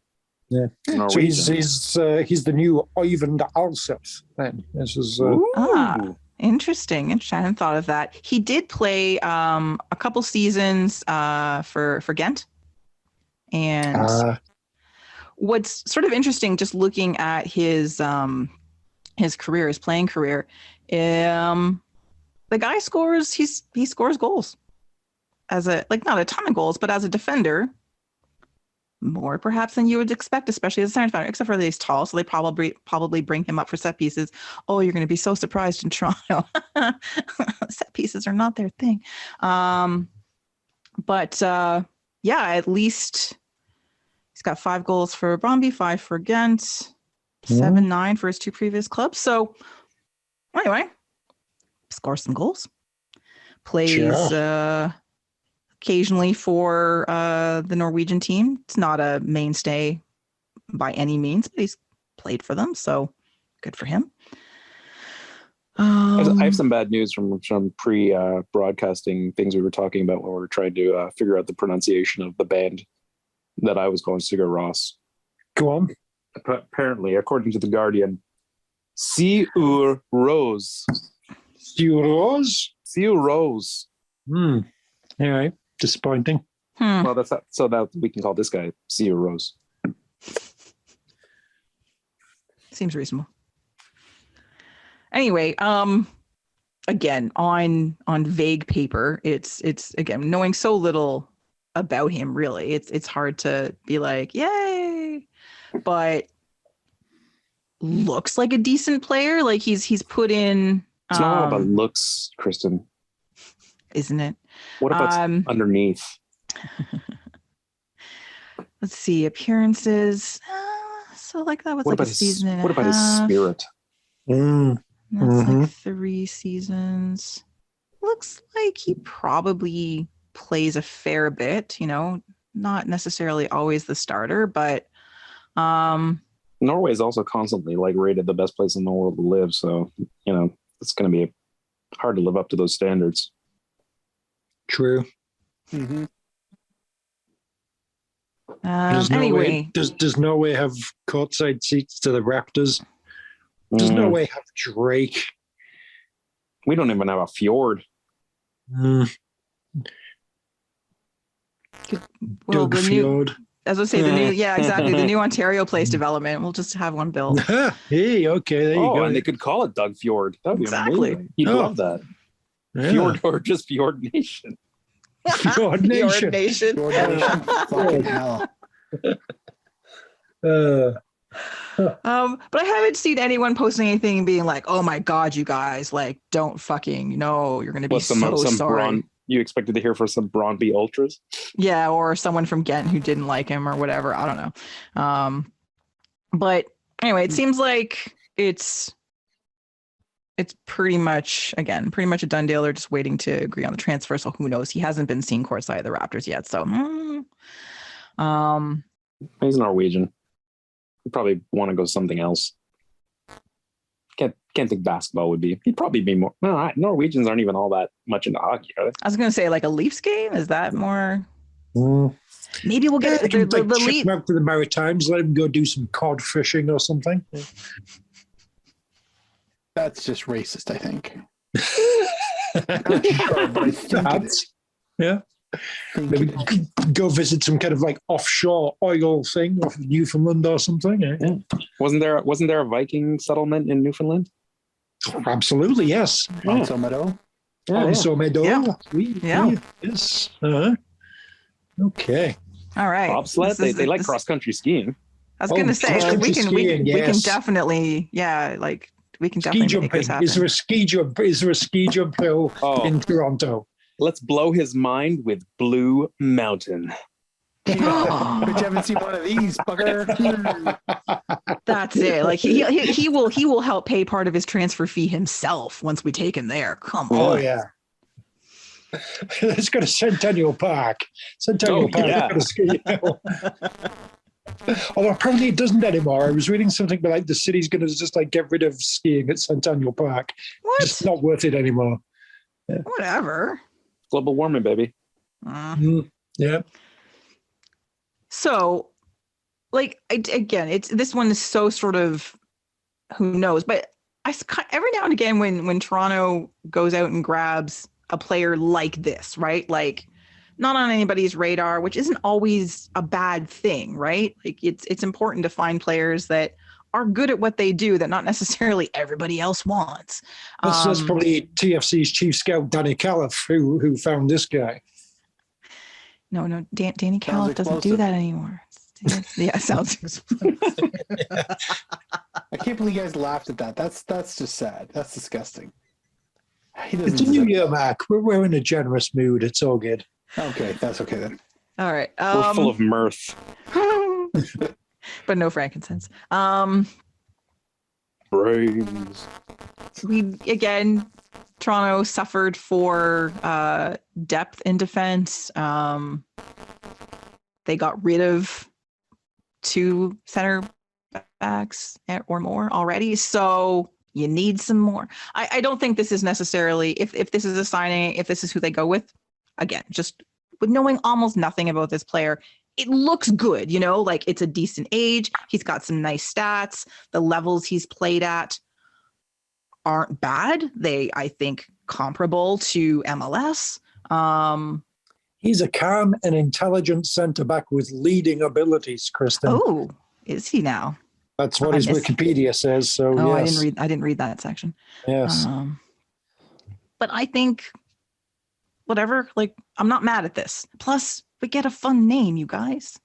Yeah. So
Norwegian.
he's the new Oyvind Alseth. Then this is
Ooh.
Interesting. I hadn't thought of that. He did play a couple seasons for Ghent. And what's sort of interesting, just looking at his career, his playing career, the guy scores. He scores goals as not a ton of goals, but as a defender, more perhaps than you would expect, especially as a center defender. Except for that he's tall, so they probably bring him up for set pieces. Oh, you're going to be so surprised in Toronto. Set pieces are not their thing. But at least he's got 5 goals for Brøndby, 5 for Ghent, 7-9 for his 2 previous clubs. So anyway, scores some goals. Plays occasionally for the Norwegian team. It's not a mainstay by any means, but he's played for them, so good for him.
I have some bad news from pre-broadcasting things we were talking about when we were trying to figure out the pronunciation of the band that I was calling Sigur Rós.
go on.
Apparently, according to The Guardian, Sigur Rós.
Rose.
Sigur Rós.
All right. Disappointing.
Well, that's not, so that we can call this guy Sigur Rós.
Seems reasonable. Anyway, again, on vague paper, it's again, knowing so little about him, really, it's hard to be like, yay, but looks like a decent player. Like he's put in.
It's not all about looks, Kristin.
Isn't it?
What about underneath?
Let's see, appearances. So like that was
What
like
about
a season and a
what about his
half.
spirit?
That's like 3 seasons. Looks like he probably plays a fair bit, not necessarily always the starter, but
Norway is also constantly rated the best place in the world to live. So, it's going to be hard to live up to those standards.
True.
Mm-hmm.
Anyway,
does Norway have courtside seats to the Raptors? Does Norway have Drake?
We don't even have a fjord.
well,
Doug
the new,
Fjord.
as I say, the new, exactly, the new Ontario Place development. We'll just have one built.
Hey, okay, there you go.
And they could call it Doug Fjord. That'd be
Exactly.
amazing. You'd love that.
Yeah.
Fjord or just Fjord Nation.
Fjord Nation.
Fucking hell.
But I haven't seen anyone posting anything and being like, "Oh my God, you guys, don't fucking you're going to be so sorry."
You expected to hear from some Brøndby ultras?
Yeah, or someone from Ghent who didn't like him or whatever. I don't know. But anyway, it seems like it's pretty much a done deal. They're just waiting to agree on the transfer. So who knows? He hasn't been seen courtside of the Raptors yet. So,
he's Norwegian. He'd probably want to go something else. Can't think basketball would be. He'd probably be more. No, Norwegians aren't even all that much into hockey, are they?
I was going to say like a Leafs game. Is that more?
Mm.
Maybe we'll get the
Ship
Leafs.
him out to the Maritimes. Let him go do some cod fishing or something.
That's just racist, I think. Not sure, but I think it is.
Yeah. Maybe go visit some kind of offshore oil thing off Newfoundland or something.
Yeah. Wasn't there a Viking settlement in Newfoundland?
Absolutely, yes.
On Somedo.
On Somedo.
Yeah. Yeah.
Yes. Okay.
All right.
Bobsled. They like cross country skiing.
I was going to say
cross-country
we can
skiing,
definitely we can
Ski
definitely
jumping.
make this happen.
Is there a ski jump hill in Toronto?
Let's blow his mind with Blue Mountain.
But you haven't seen one of these, fucker.
That's it. He will help pay part of his transfer fee himself once we take him there. Come on.
Oh yeah. Let's go to Centennial Park. Centennial Park.
yeah.
Let's go to ski. Although apparently it doesn't anymore. I was reading something like the city's going to just like get rid of skiing at Centennial Park.
What?
Just not worth it anymore.
Whatever.
Global warming, baby.
Yeah.
So, like, again, it's this one is so sort of who knows, but every now and again when Toronto goes out and grabs a player like this, right? Like, not on anybody's radar, which isn't always a bad thing, right? Like, it's important to find players that are good at what they do that not necessarily everybody else wants.
That's probably TFC's chief scout, Danny Califf, who found this guy.
No, Danny Califf doesn't do that anymore. Yeah, it sounds explosive.
I can't believe you guys laughed at that. That's just sad. That's disgusting.
It's a new year, Mac. We're in a generous mood. It's all good.
Okay, that's okay then.
All right.
We're full of mirth.
But no frankincense.
Brains.
Toronto suffered for depth in defense. They got rid of 2 center backs or more already, so you need some more. I don't think this is necessarily, if this is a signing, if this is who they go with, again, just with knowing almost nothing about this player, it looks good, like it's a decent age. He's got some nice stats. The levels he's played at aren't bad. I think, comparable to MLS.
He's a calm and intelligent centre-back with leading abilities, Kristin.
Oh, is he now?
That's what his Wikipedia says. So yes.
I didn't read that section.
Yes.
But I think whatever, like, I'm not mad at this. Plus, we get a fun name, you guys.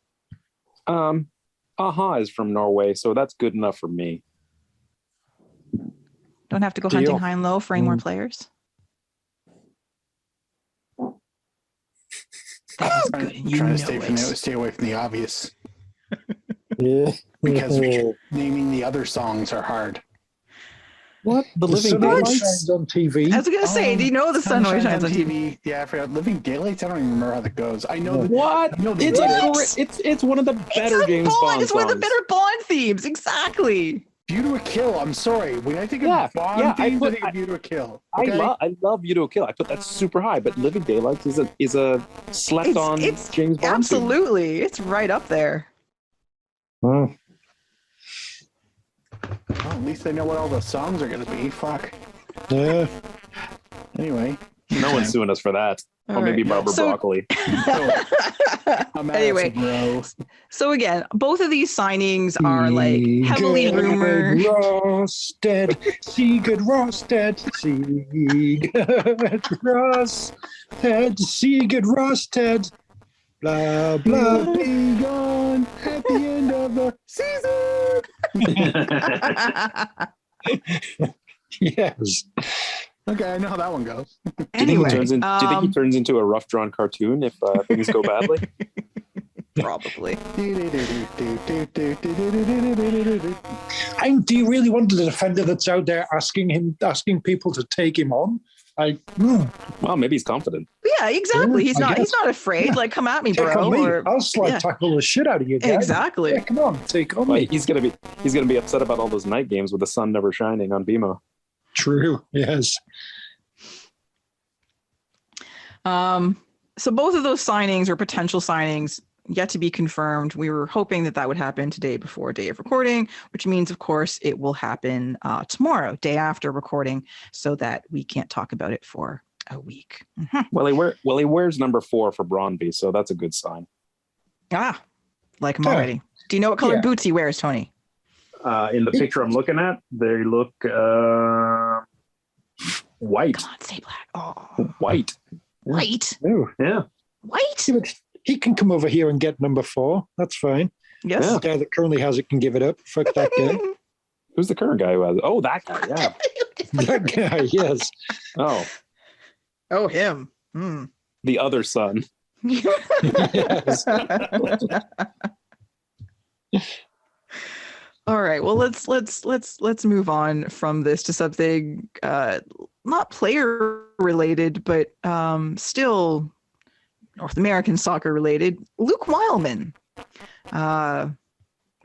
Aha is from Norway, so that's good enough for me.
Don't have to go hunting high and low for any more players. That's good. You
trying
know
to stay away from the obvious.
Yeah.
Because naming the other songs are hard.
What? The Living
Daylights
Daylights?
on TV.
I was going to say, do you know the sun always shines on TV?
Yeah, I forgot. Living Daylights? I don't even remember how that goes. I know
What?
I know the
It's one of the better James Bond
It's one of the
songs.
better Bond themes. Exactly.
View to a Kill. I'm sorry. When I think of Bond themes, I think of View to a Kill. Okay?
I love View to a Kill. I put that super high, but Living Daylights is a slept on
It's
James Bond.
absolutely. It's right up there.
Oh.
Well, at least they know what all the songs are going to be. Fuck.
Yeah.
Anyway.
No one's suing us for that.
All
Or maybe
right.
Barbara
So-
Broccoli.
Anyway,
bro.
so again, both of these signings are like heavily rumored.
Rosted, Sigurd Rosted, Sigurd Rosted, Sigurd Rosted, blah, blah.
Be gone at the end of the season.
Yes.
Okay, I know how that one goes.
Anyway,
do you think he turns into a rough drawn cartoon if things go badly?
probably.
Do you really want the defender that's out there asking people to take him on?
Well, maybe he's confident.
Yeah, exactly.
Yeah,
He's not afraid.
Yeah.
Like, come at me,
Take
bro.
on me.
Or,
I'll slide tackle the shit out of you, guys.
exactly.
Yeah, come on, take on
Well,
me.
he's gonna be upset about all those night games with the sun never shining on BMO.
True. Yes.
So both of those signings or potential signings yet to be confirmed. We were hoping that would happen today before day of recording, which means, of course, it will happen tomorrow, day after recording, so that we can't talk about it for a week. Mm-hmm.
Well, he wears number 4 for Brøndby, so that's a good sign.
Like him already. Do you know what color boots he wears, Tony?
In the picture I'm looking at, they look white.
Come on, say black. Oh,
White.
white.
Oh,
Yeah.
White.
he can come over here and get number 4. That's fine.
Yes.
The guy that currently has it can give it up. Fuck that guy.
Who's the current guy who has it? Oh, that guy. Yeah.
That guy, yes.
Oh,
Oh, him. Hmm.
the other son.
Yes.
All right. Well, let's move on from this to something not player related, but still North American soccer related. Luke Wildman,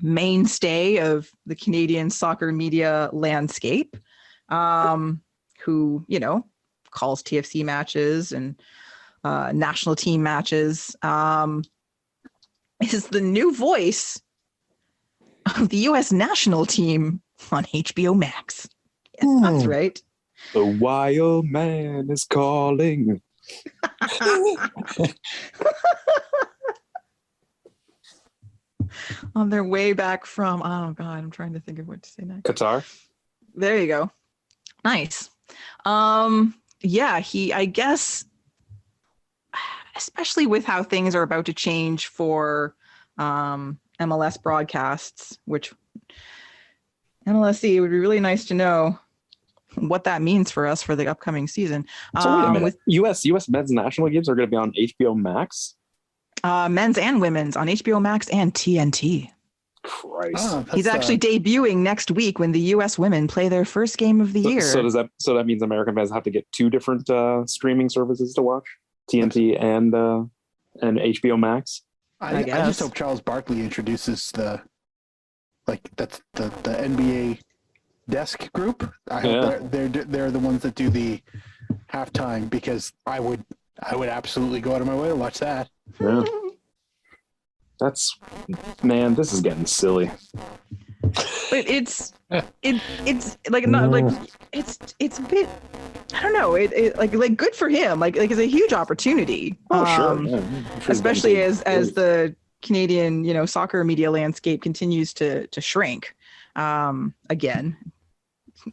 mainstay of the Canadian soccer media landscape, who, you know, calls TFC matches and national team matches, is the new voice of the U.S. national team on HBO Max. Yes, that's right.
The wild man is calling.
On their way back from, oh God, I'm trying to think of what to say next.
Qatar.
There you go. Nice. Yeah, I guess, especially with how things are about to change for MLS broadcasts, which MLSE, it would be really nice to know what that means for us for the upcoming season.
So wait a minute. US men's national games are going to be on HBO Max?
Men's and women's on HBO Max and TNT.
Christ.
He's actually debuting next week when the U.S. women play their first game of the year.
So that means American fans have to get two different streaming services to watch, TNT and HBO Max.
I just hope Charles Barkley introduces the NBA desk group. I hope they're the ones that do the halftime, because I would absolutely go out of my way to watch that.
Yeah. This is getting silly.
But it's like not like it's a bit, I don't know, it like good for him, like it's a huge opportunity.
Oh sure, yeah. Sure,
especially as the Canadian, you know, soccer media landscape continues to shrink. Again,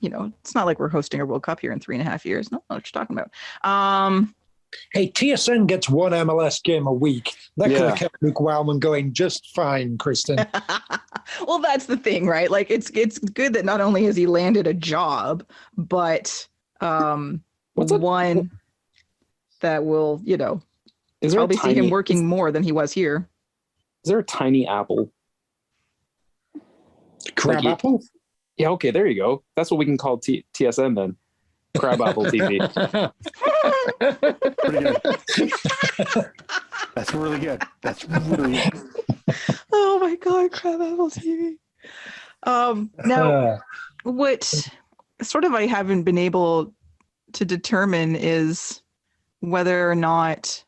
you know, it's not like we're hosting a World Cup here in 3.5 years. No, what you're talking about.
Hey, TSN gets one MLS game a week. That could have kept Luke Wildman going just fine, Kristin.
Well, that's the thing, right? Like, it's good that not only has he landed a job, but one that will, you know, probably see him working more than he was here.
Is there a tiny apple?
Crab apple?
Yeah, okay, there you go. That's what we can call TSN then. Crab Apple TV.
Pretty good. That's really good.
Oh my God, Crab Apple TV. Now, what sort of I haven't been able to determine is whether or not,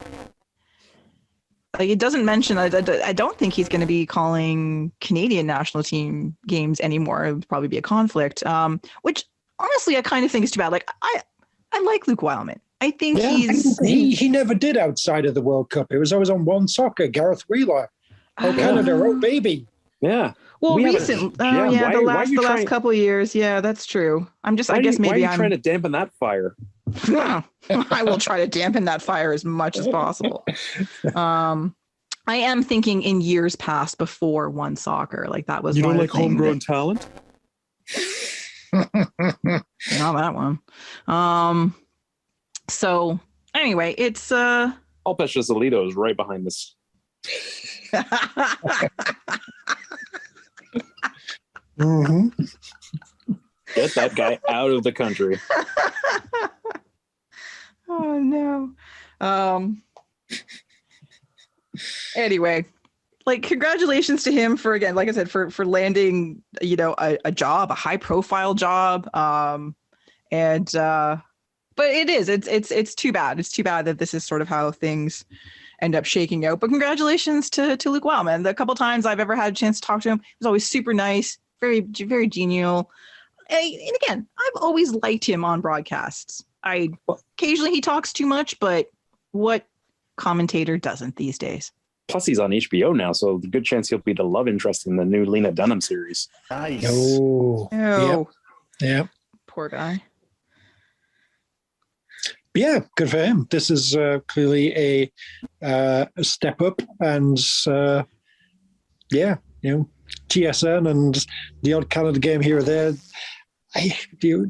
like, it doesn't mention, I don't think he's going to be calling Canadian national team games anymore. It would probably be a conflict, which honestly I kind of think is too bad. Like, I like Luke Wildman. I think
he never did outside of the World Cup. It was always on One Soccer, Gareth Wheeler. Canada, oh baby.
Yeah.
Well, recently, the last couple of years. Yeah, that's true. Why are you
trying to dampen that fire?
I will try to dampen that fire as much as possible. I am thinking in years past before One Soccer, like that was.
You don't like homegrown talent?
Not that one. So anyway, it's
Alpesh Zalito is right behind this.
Mm-hmm.
Get that guy out of the country.
Oh no. Anyway, like, congratulations to him for, again, like I said, for landing, you know, a job, a high profile job. But it's too bad. It's too bad that this is sort of how things end up shaking out. But congratulations to Luke Wildman. The couple times I've ever had a chance to talk to him, he was always super nice, very, very genial. And again, I've always liked him on broadcasts. Occasionally he talks too much, but what commentator doesn't these days?
Plus, he's on HBO now, so the good chance he'll be the love interest in the new Lena Dunham series.
Nice.
Oh, yeah.
Poor guy.
Yeah, good for him. This is clearly a step up, and TSN and the odd Canada game here or there. I think you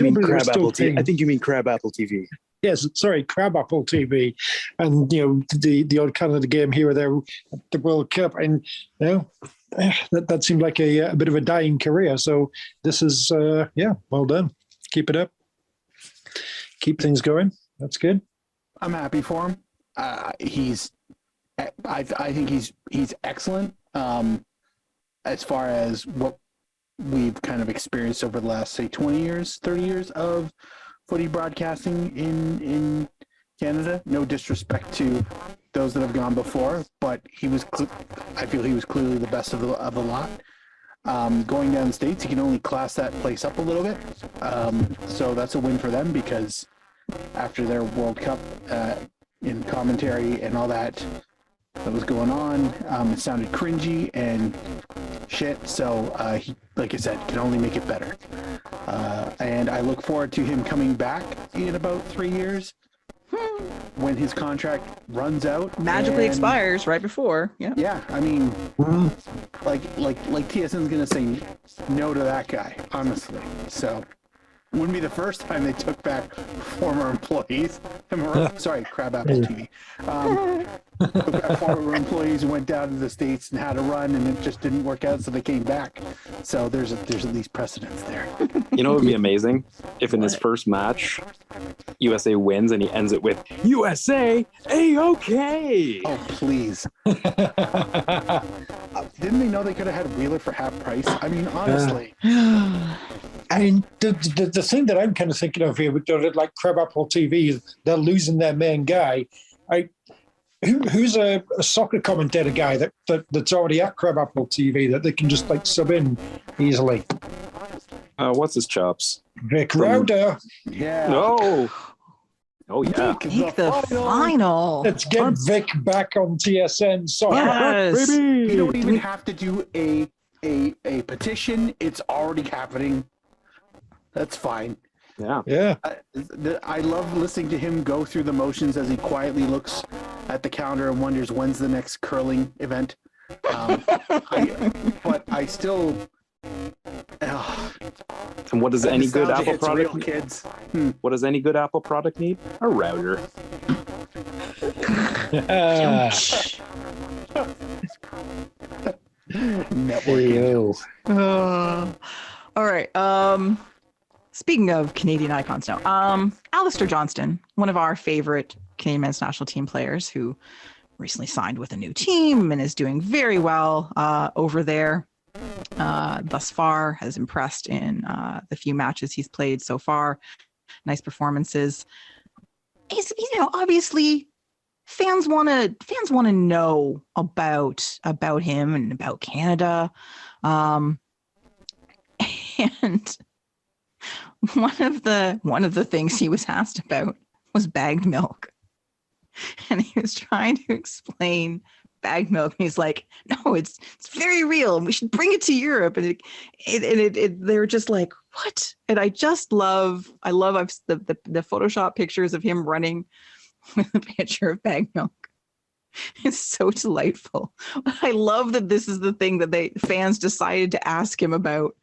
mean
Crab Apple TV. I think you mean Crab Apple TV.
Yes, sorry, Crab Apple TV, and the odd Canada game here or there, the World Cup, and that seemed like a bit of a dying career. So this is well done. Keep it up. Keep things going. That's good.
I'm happy for him. I think he's excellent. As far as what we've kind of experienced over the last, say, 20 years, 30 years of footy broadcasting in Canada. No disrespect to those that have gone before, but I feel he was clearly the best of the lot. Going down the States, he can only class that place up a little bit. So that's a win for them, because after their World Cup in commentary and all that was going on, it sounded cringy and shit. So he, like I said, can only make it better. And I look forward to him coming back in about 3 years when his contract runs out.
Magically expires right before. Yeah.
Yeah, I mean, like TSN's gonna say no to that guy, honestly. So wouldn't be the first time they took back former employees. Sorry, Crabapple TV. Took back former employees who went down to the States and had a run, and it just didn't work out, so they came back. So there's at least precedence there.
You know, it would be amazing if in his first match, USA wins and he ends it with USA A-OK.
Oh, please. Didn't they know they could have had Wheeler for half price? I mean, honestly.
And the thing that I'm kind of thinking of here with like Crabapple TV, they're losing their main guy. Who's a soccer commentator guy that's already at Crabapple TV that they can just like sub in easily?
What's his chops?
Vic Rowder.
Yeah.
No. Oh yeah.
Make the final.
Let's get Vic back on TSN soccer.
Yes.
Baby.
You don't even have to do a petition. It's already happening. That's fine.
Yeah.
I love listening to him go through the motions as he quietly looks at the calendar and wonders when's the next curling event. But I still.
And what does any good Apple product
real, kids?
What does any good Apple product need? A router.
Networking.
All right. Speaking of Canadian icons now, Alistair Johnston, one of our favorite Canadian men's national team players who recently signed with a new team and is doing very well over there. Thus far, has impressed in the few matches he's played so far. Nice performances. He's obviously fans want to know about him and about Canada. And one of the things he was asked about was bagged milk, and he was trying to explain bagged milk, and he's like, "No, it's very real. We should bring it to Europe." And they're just like, "What?" And I love the Photoshop pictures of him running with a picture of bagged milk. It's so delightful. I love that this is the thing that fans decided to ask him about.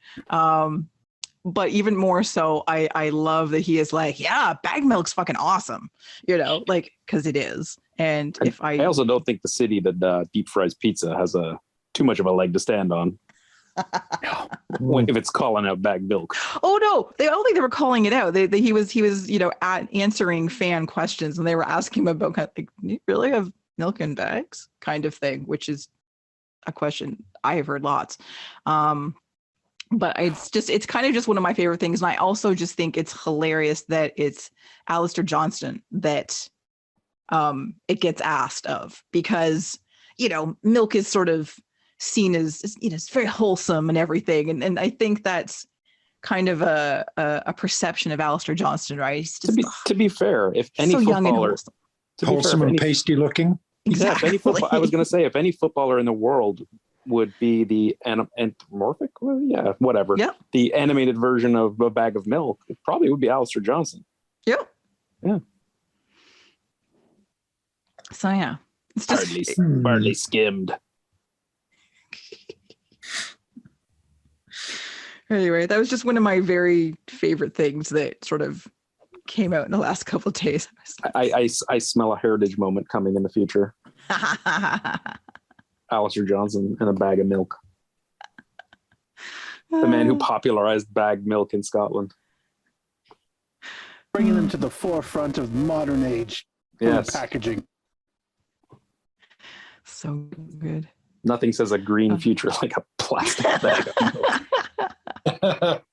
But even more so, I love that he is like, yeah, bag milk's fucking awesome, because it is. And I
also don't think the city that deep fries pizza has too much of a leg to stand on. If it's calling out bagged milk.
Oh no, I don't think they were calling it out. He was answering fan questions, and they were asking him about kind of like, do you really have milk in bags, kind of thing, which is a question I have heard lots. But it's kind of just one of my favorite things. And I also just think it's hilarious that it's Alistair Johnston that it gets asked of, because, milk is sort of seen as, it's very wholesome and everything. And I think that's kind of a perception of Alistair Johnston, right? He's just,
to be fair, if any
so young and
footballer,
wholesome and pasty looking.
Exactly.
Yeah, I was going to say, if any footballer in the world would be the anthropomorphic, whatever.
Yep.
The animated version of a bag of milk, it probably would be Alistair Johnston.
Yep.
Yeah.
So yeah, it's just
hardly skimmed.
Anyway, that was just one of my very favorite things that sort of came out in the last couple of days.
I smell a heritage moment coming in the future. Alistair Johnston and a bag of milk. The man who popularized bagged milk in Scotland.
bringing them to the forefront of modern age food packaging.
So good.
Nothing says a green future like a plastic bag of milk.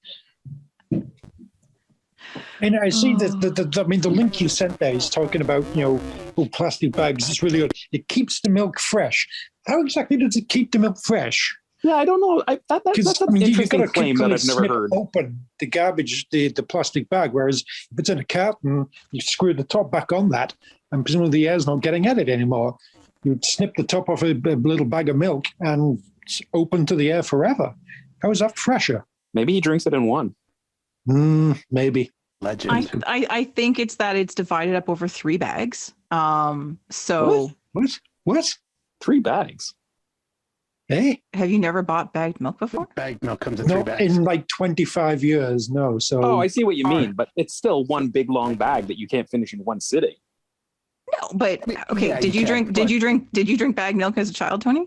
And I see the link you sent there is talking about, plastic bags. It's really good. It keeps the milk fresh. How exactly does it keep the milk fresh?
Yeah, I don't know. That's an interesting claim that I've never heard.
Open the garbage, the plastic bag, whereas if it's in a carton, you screw the top back on that, and presumably the air's not getting at it anymore. You'd snip the top off a little bag of milk, and it's open to the air forever. How is that fresher?
Maybe he drinks it in one.
Maybe.
Legend.
I think it's that it's divided up over 3 bags. So
What?
3 bags.
Hey?
Have you never bought bagged milk before?
Bagged milk comes in 3 bags.
In like 25 years, no. So.
Oh, I see what you mean, but it's still one big long bag that you can't finish in one sitting.
No, but okay.
Yeah,
did you drink bagged milk as a child, Tony?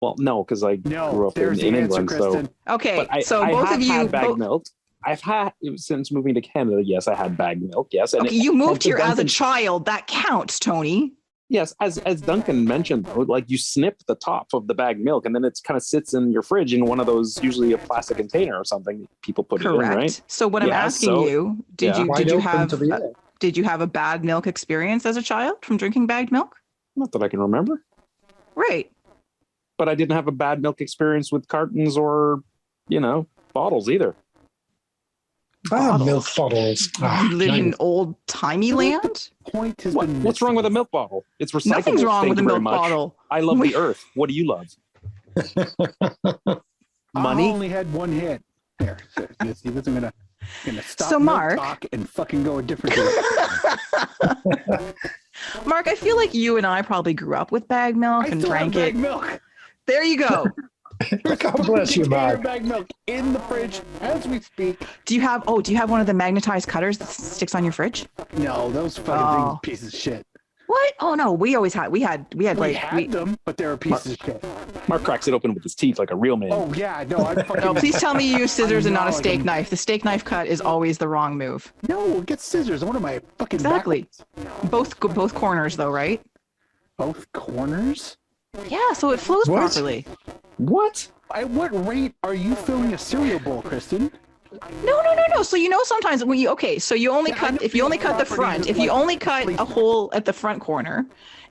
Well, no, because I grew up in England.
Kristin.
So
okay,
but
so
I
both
have
of you
had bagged milk. I've had since moving to Canada. Yes, I had bagged milk. Yes, and
you moved here as a
Duncan,
child. That counts, Tony.
yes, as Duncan mentioned, though, like you snip the top of the bagged milk, and then it kind of sits in your fridge in one of those, usually a plastic container or something that people put it in, right?
So what I'm asking you, did you have a bad milk experience as a child from drinking bagged milk?
Not that I can remember.
Right.
But I didn't have a bad milk experience with cartons or, bottles either.
Milk bottles.
You live in old timey land?
Point has
What?
been
What's wrong with a milk bottle? It's recyclable.
Nothing's wrong
Thank
with a
you very
milk
much.
bottle.
I love the earth. What do you love? Money?
I only had one hit. There. So, see, this is gonna stop.
So, Mark,
talk and fucking go a different direction.
Mark, I feel like you and I probably grew up with bagged milk and drank it.
Milk.
There you go.
God bless you, Mark.
Bagged milk in the fridge as we speak.
Do you have one of the magnetized cutters that sticks on your fridge?
No, those fucking things, pieces of shit.
What? Oh no, we had
them, but they were pieces of shit.
Mark cracks it open with his teeth like a real man.
Oh yeah, no, I fucking.
No, please tell me you use scissors and not a steak knife. The steak knife cut is always the wrong move.
No, get scissors. What am I fucking?
Exactly. Both corners though, right?
Both corners?
Yeah, so it flows properly.
What?
At what rate are you filling a cereal bowl, Kristin?
No. So sometimes when you only cut the front, if you only cut a hole at the front corner,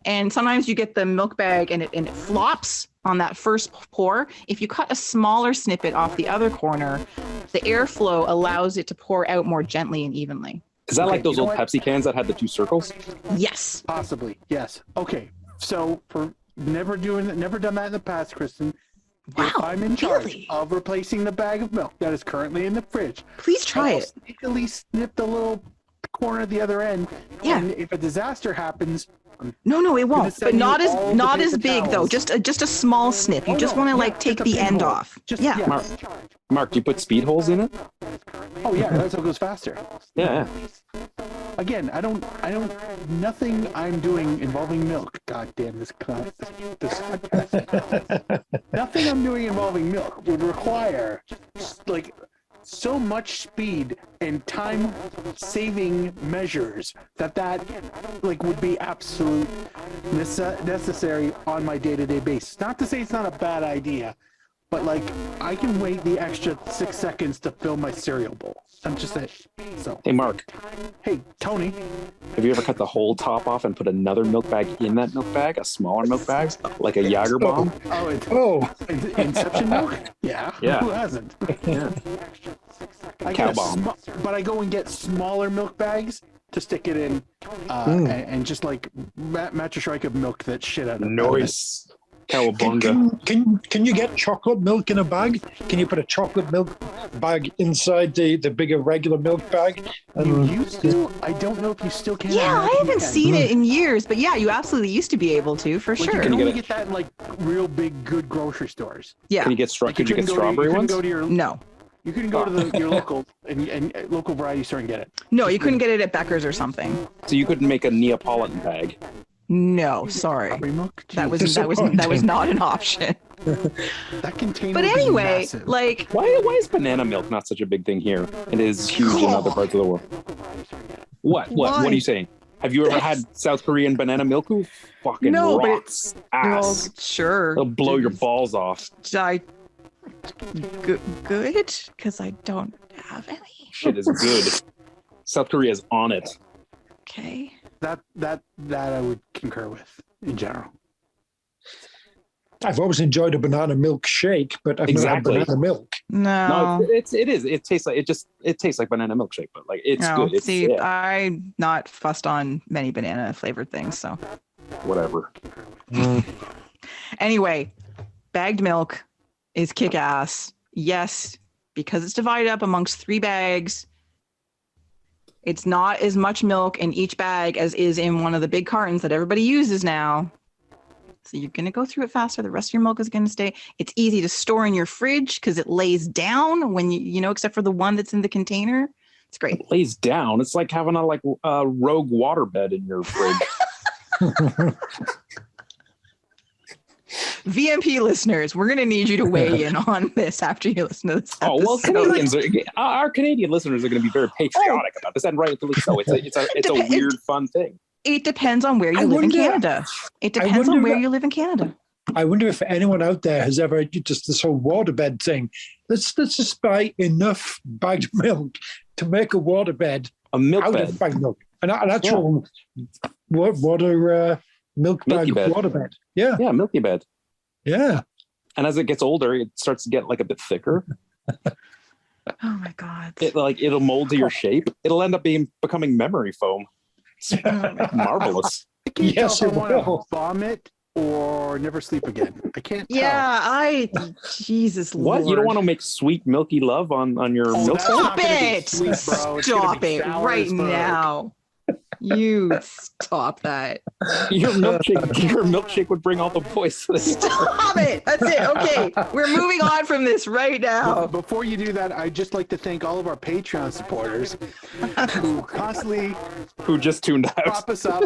and sometimes you get the milk bag and it flops on that first pour. If you cut a smaller snippet off the other corner, the airflow allows it to pour out more gently and evenly.
Is that like those old Pepsi cans that had the 2 circles?
Yes.
Possibly. Yes. Okay. So for never done that in the past, Kristin.
Wow,
if I'm in charge
really?
of replacing the bag of milk that is currently in the fridge,
please try it.
Sneakily snip the little corner at the other end.
Yeah.
And if a disaster happens,
no, it won't. But not as big though. Just a small snip. You just want to take the end off.
Mark, do you put speed holes in it?
Oh yeah, that's how it goes faster.
Yeah.
Again, I don't. Nothing I'm doing involving milk. God damn this class. Nothing I'm doing involving milk would require so much speed and time saving measures that would be absolute necessary on my day-to-day basis. Not to say it's not a bad idea, but I can wait the extra 6 seconds to fill my cereal bowl. I'm just saying. So
Hey Mark,
hey Tony,
have you ever cut the whole top off and put another milk bag in that milk bag, a smaller milk bag, like a Jager bomb?
Inception milk? Yeah. Who hasn't?
Yeah. Cow bomb.
But I go and get smaller milk bags to stick it in, and just match a strike of milk that shit out of
Nice. Cowabunga.
Can you get chocolate milk in a bag? Can you put a chocolate milk bag inside the bigger regular milk bag?
You used to? I don't know if you still can.
Yeah, I haven't seen it in years, but yeah, you absolutely used to be able to, for sure.
You can only get that in real big, good grocery stores.
Yeah.
Could you get strawberry ones?
No.
You couldn't go to your local and local variety store and get it.
No, you couldn't get it at Becker's or something.
So you couldn't make a Neapolitan bag.
No, sorry. That was not an option.
That container.
But
would be
anyway,
massive.
like,
Why is banana milk not such a big thing here? It is huge in other parts of the world. What
Why?
are you saying? Have you ever had South Korean banana milk? Ooh, fucking
No, but
rocks.
well,
Ass.
sure.
It'll blow your balls off.
Good, because I don't have any.
Shit is good. South Korea's on it.
Okay.
That I would concur with in general.
I've always enjoyed a banana milk shake, but I've never had
Exactly.
banana milk.
No.
No, it is. It tastes like it tastes like banana milkshake, but like it's
No,
good. It's
see,
yeah,
I'm not fussed on many banana flavored things. So
whatever.
anyway, bagged milk is kick ass. Yes, because it's divided up amongst 3 bags. It's not as much milk in each bag as is in one of the big cartons that everybody uses now. So you're going to go through it faster. The rest of your milk is going to stay. It's easy to store in your fridge because it lays down when you know, except for the one that's in the container. It's great.
It lays down. It's like having a rogue waterbed in your fridge.
VMP listeners, we're going to need you to weigh in on this after you listen to this
Oh well,
episode.
our Canadian listeners are going to be very patriotic about this, and rightfully so. It's a weird, fun thing.
It depends on where you live in Canada. It depends on where you live in Canada.
I wonder if anyone out there has ever just this whole waterbed thing. Let's just buy enough bagged milk to make a waterbed
A milk
out
bed.
of bagged milk. An actual water milk bag
Milky bed.
waterbed. Yeah,
Yeah, milky bed.
yeah.
And as it gets older, it starts to get like a bit thicker.
Oh my God.
It'll mold to your shape. It'll end up becoming memory foam. It's marvelous.
I can't
Yes,
tell if
it
I want to
will.
vomit or never sleep again. I can't tell.
Yeah, Jesus
What?
Lord.
You don't want to make sweet milky love on your
Oh,
milk
that's
bed?
not
Stop
gonna be
it.
sweet, bro. It's gonna
Stop
be
it
sour
right
as fuck.
now. You stop that.
Your milkshake would bring all the boys to the
Stop it. That's it. Okay. We're moving on from this right now.
Before you do that, I'd just like to thank all of our Patreon supporters who constantly
who just tuned out.
prop us up,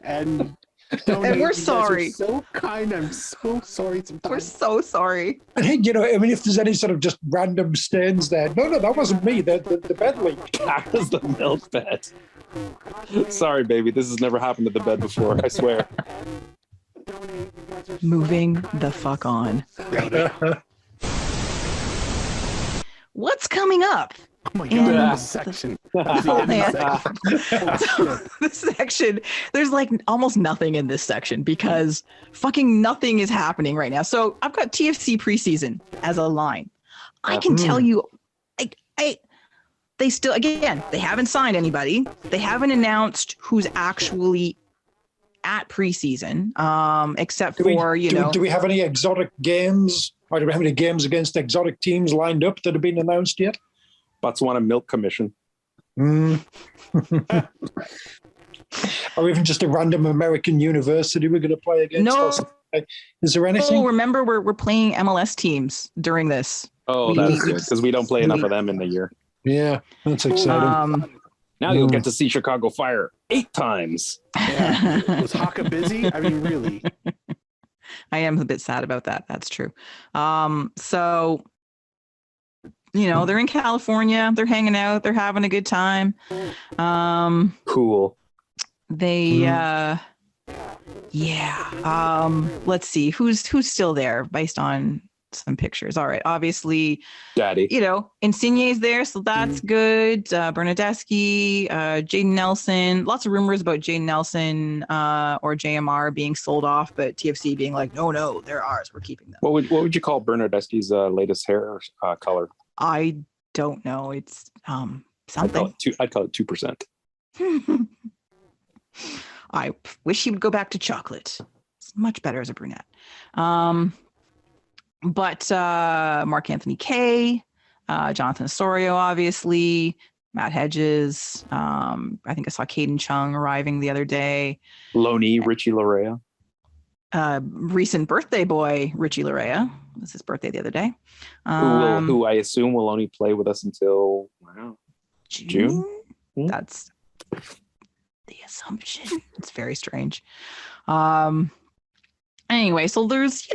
and donate.
And we're
You guys are
sorry.
so kind. I'm so sorry sometimes.
We're so sorry.
I think, if there's any sort of just random stains there. No, that wasn't me. The bed leaked.
That was the milk bed. Sorry, baby. This has never happened to the bed before. I swear.
Moving the fuck on. What's coming up?
Oh my god,
Yeah.
this section.
Oh, man.
Holy shit.
This section, there's like almost nothing in this section because fucking nothing is happening right now. So I've got TFC preseason as a line. I can tell you, they still, again, they haven't signed anybody. They haven't announced who's actually at preseason, except for,
Do we have any exotic games? Or do we have any games against exotic teams lined up that have been announced yet?
Botswana Milk Commission.
Or even just a random American university we're going to play against?
No.
Or something? Is there anything?
Oh, remember, we're playing MLS teams during this.
Oh, that's good because we don't play enough of them in the year.
Yeah, that's exciting.
Now you'll get to see Chicago Fire 8 times.
Yeah. Was Haka busy? I mean, really?
I am a bit sad about that. That's true. So, they're in California. They're hanging out. They're having a good time.
Cool.
They, let's see who's still there based on some pictures. All right. Obviously,
Daddy.
Insigne's there. So that's good. Bernadeschi, Jaden Nelson, lots of rumors about Jaden Nelson or JMR being sold off, but TFC being like, no, they're ours. We're keeping them.
What would you call Bernadeschi's latest hair color?
I don't know. It's something.
I'd call it 2%.
I wish he would go back to chocolate. It's much better as a brunette. But Mark Anthony Kay, Jonathan Osorio, obviously, Matt Hedges. I think I saw Caden Chung arriving the other day.
Loney, Richie Larea.
Recent birthday boy, Richie Larea. It was his birthday the other day.
Who I assume will only play with us until June?
That's the assumption. It's very strange. Anyway, so there's,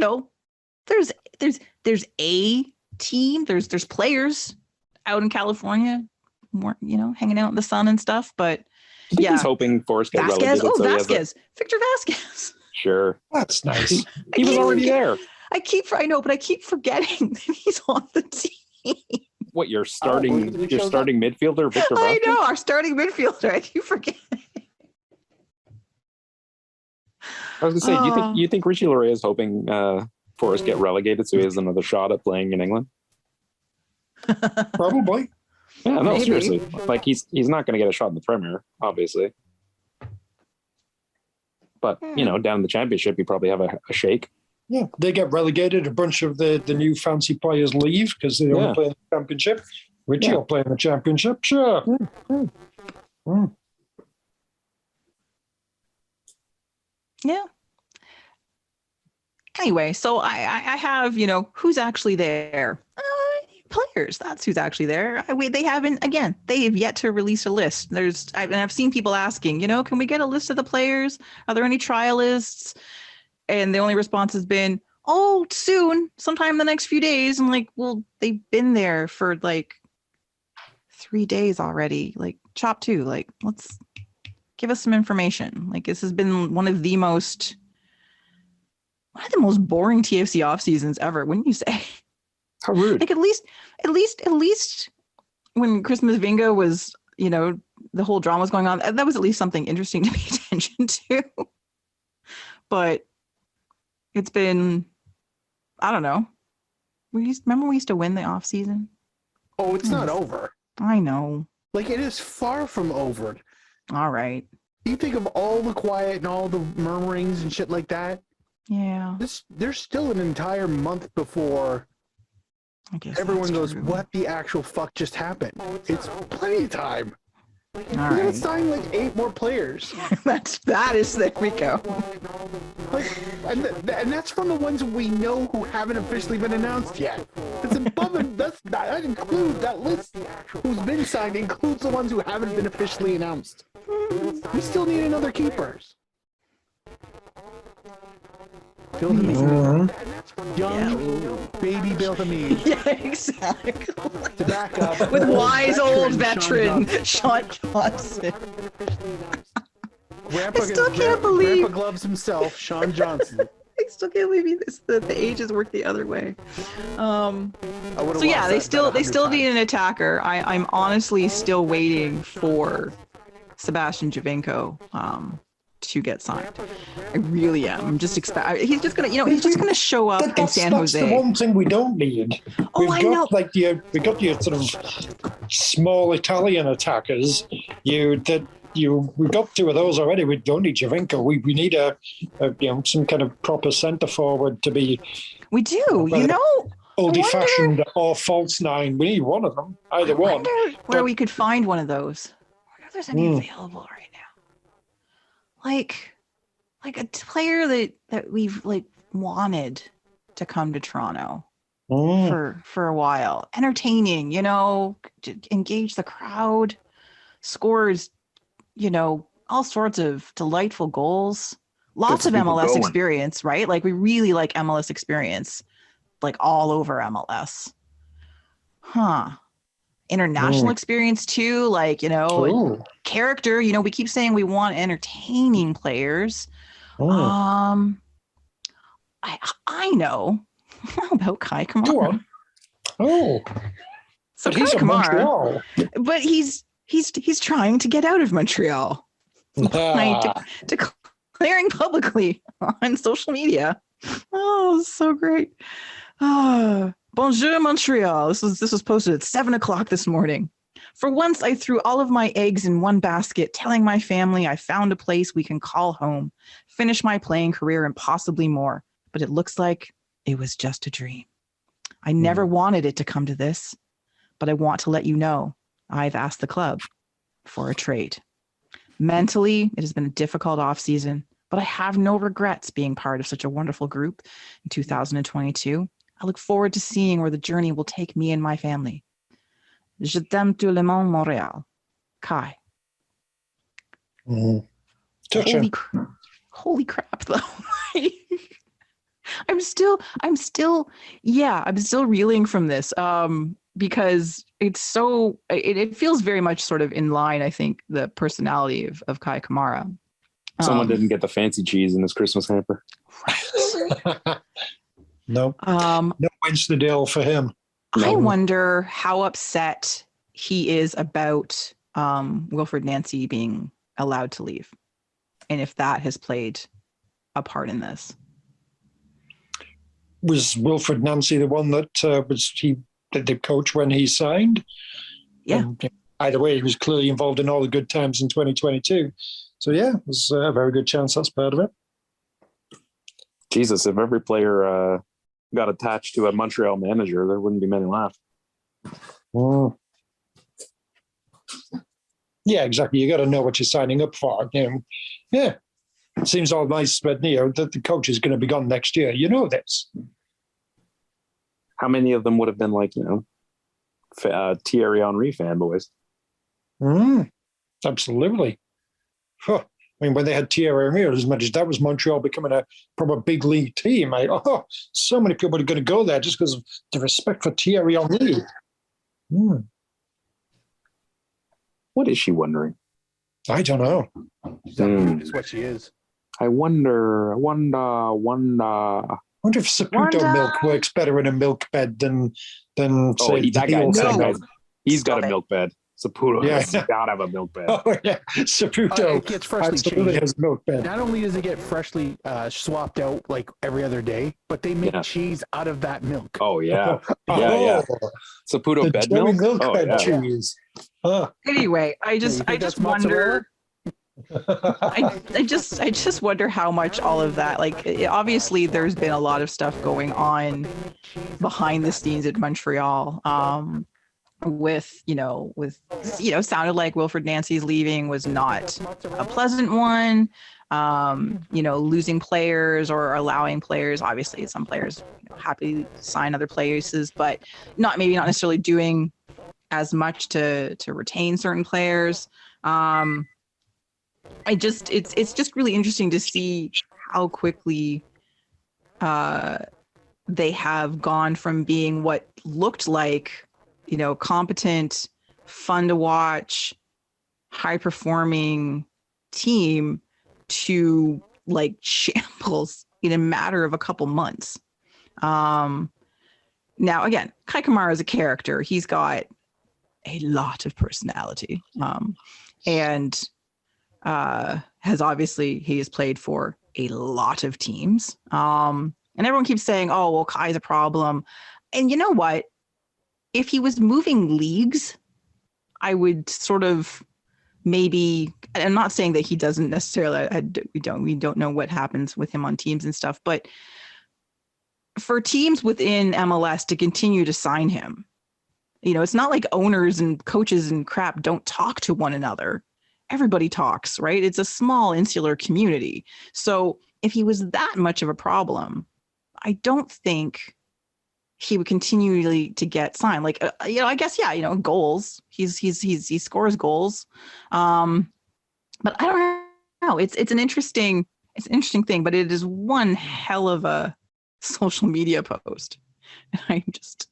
there's a team. There's players out in California, more hanging out in the sun and stuff. But
I think he's hoping Forrest get
Vasquez.
relegated. So
Vasquez. Victor Vasquez.
Sure,
That's nice.
he was already there.
I know, but I keep forgetting that he's on the team.
What you're starting midfielder, Victor
I
Vasquez?
know, our starting midfielder. I keep forgetting.
I was gonna say, do you think Richie Laryea is hoping Forrest get relegated so he has another shot at playing in England?
Probably.
Yeah, no,
Maybe.
seriously. Like he's not going to get a shot in the Premier, obviously. But down in the Championship, you probably have a shake.
Yeah, they get relegated. A bunch of the new fancy players leave because they don't play in the Championship. Richie will play in the Championship, sure.
Yeah. Anyway, so I have, who's actually there? Players. That's who's actually there. They have yet to release a list. I've seen people asking, can we get a list of the players? Are there any trial lists? And the only response has been, oh, soon, sometime in the next few days. I'm like, well, they've been there for like 3 days already. Like, chop 2. Like, let's give us some information. Like, this has been one of the most boring TFC off seasons ever, wouldn't you say?
How rude.
Like, at least when Christmas Vinga was, the whole drama was going on, that was at least something interesting to pay attention to. But it's been, I don't know. Remember we used to win the off season?
Oh, it's not over.
I know.
Like, it is far from over.
All right.
You think of all the quiet and all the murmurings and shit like that.
Yeah.
There's still an entire month before
I guess
everyone
that's
goes,
true.
what the actual fuck just happened? It's plenty of time.
All
We're gonna
right.
sign like 8 more players.
There we go.
Like, and that's from the ones we know who haven't officially been announced yet. It's above and that includes that list who's been signed includes the ones who haven't been officially announced. We still need another keepers. Bill Hamid. Young baby Bill Hamid.
Yeah, exactly.
To back up
With wise old
veteran
veteran Sean Johnson.
Grandpa,
I still can't believe-
Grandpa Gloves himself, Sean Johnson.
I still can't believe the ages work the other way.
I would've
So yeah,
lost
they
that
still
bet 100
need
times.
an attacker. I'm honestly still waiting for Sebastian Javinko to get signed. I really am. I'm just he's just gonna show up in San
That's the
Jose.
one thing we don't need.
Oh, I know.
We got your sort of small Italian attackers. We got 2 of those already. We don't need Javinko. We need a some kind of proper centre forward to be
We do,
oldie fashioned or false 9. We need one of them, either
I
one.
wonder where
But-
we could find one of those. I wonder if there's any available right now. Like a player that we've like wanted to come to Toronto for a while. Entertaining, to engage the crowd, scores, all sorts of delightful goals. Lots of
Gets people
MLS
going.
experience, right? Like, we really like MLS experience, like all over MLS. International experience too, like, character. We keep saying we want entertaining players. I know. How about Kai Kamara?
Go on. So
But
he's
Kai
a
Kamara,
Montreal.
but he's trying to get out of Montreal. Declaring publicly on social media. Oh, so great. Bonjour, Montreal. This was posted at 7:00 this morning. For once, I threw all of my eggs in one basket, telling my family I found a place we can call home, finish my playing career, and possibly more. But it looks like it was just a dream. I never wanted it to come to this, but I want to let you know I've asked the club for a trade. Mentally, it has been a difficult offseason, but I have no regrets being part of such a wonderful group in 2022. I look forward to seeing where the journey will take me and my family. Je t'aime tout le monde, Montréal. Kai.
Touching.
Holy crap, though. I'm still reeling from this. Because it's so it feels very much sort of in line, I think, the personality of Kai Kamara.
Someone didn't get the fancy cheese in his Christmas hamper.
No. No Wednesday for him.
I wonder how upset he is about Wilfred Nancy being allowed to leave, and if that has played a part in this.
Was Wilfred Nancy the one that the coach when he signed?
Yeah.
Either way, he was clearly involved in all the good times in 2022. So yeah, there's a very good chance that's part of it.
Jesus, if every player got attached to a Montreal manager, there wouldn't be many left.
Mm. Yeah, exactly. You got to know what you're signing up for. Yeah, it seems all nice, but that the coach is going to be gone next year. You know this.
How many of them would have been like Thierry Henry fanboys?
Absolutely. Huh. I mean, when they had Thierry Henry, as much as that was Montreal becoming a proper big league team, so many people are going to go there just because of the respect for Thierry Henry.
What is she wondering?
I don't know.
That's what she is.
I wonder.
I wonder if Saputo milk works better in a milk bed than say
that guy. He's got a milk bed. Saputo has got to have a milk bed.
Oh yeah, Saputo
it gets freshly changed.
Has a milk bed.
Not only does it get freshly swapped out like every other day, but they make cheese out of that milk.
Oh yeah, yeah. Saputo bed milk.
Cheese.
Anyway, I just wonder. I just wonder how much all of that, obviously there's been a lot of stuff going on behind the scenes at Montreal, sounded like Wilfred Nancy's leaving was not a pleasant one. Losing players or allowing players, obviously some players happy to sign other places, but not necessarily doing as much to retain certain players. It's just really interesting to see how quickly they have gone from being what looked like, competent, fun to watch, high performing team to shambles in a matter of a couple months. Now again, Kai Kamara is a character. He's got a lot of personality, and he has played for a lot of teams. And everyone keeps saying, oh, well, Kai's a problem. And you know what? If he was moving leagues, I would sort of maybe, I'm not saying that he doesn't necessarily, we don't know what happens with him on teams and stuff, but for teams within MLS to continue to sign him, it's not like owners and coaches and crap don't talk to one another. Everybody talks, right? It's a small insular community. So if he was that much of a problem, I don't think he would continually to get signed. I guess, goals. He scores goals. But I don't know. It's an interesting thing, but it is one hell of a social media post. I'm just,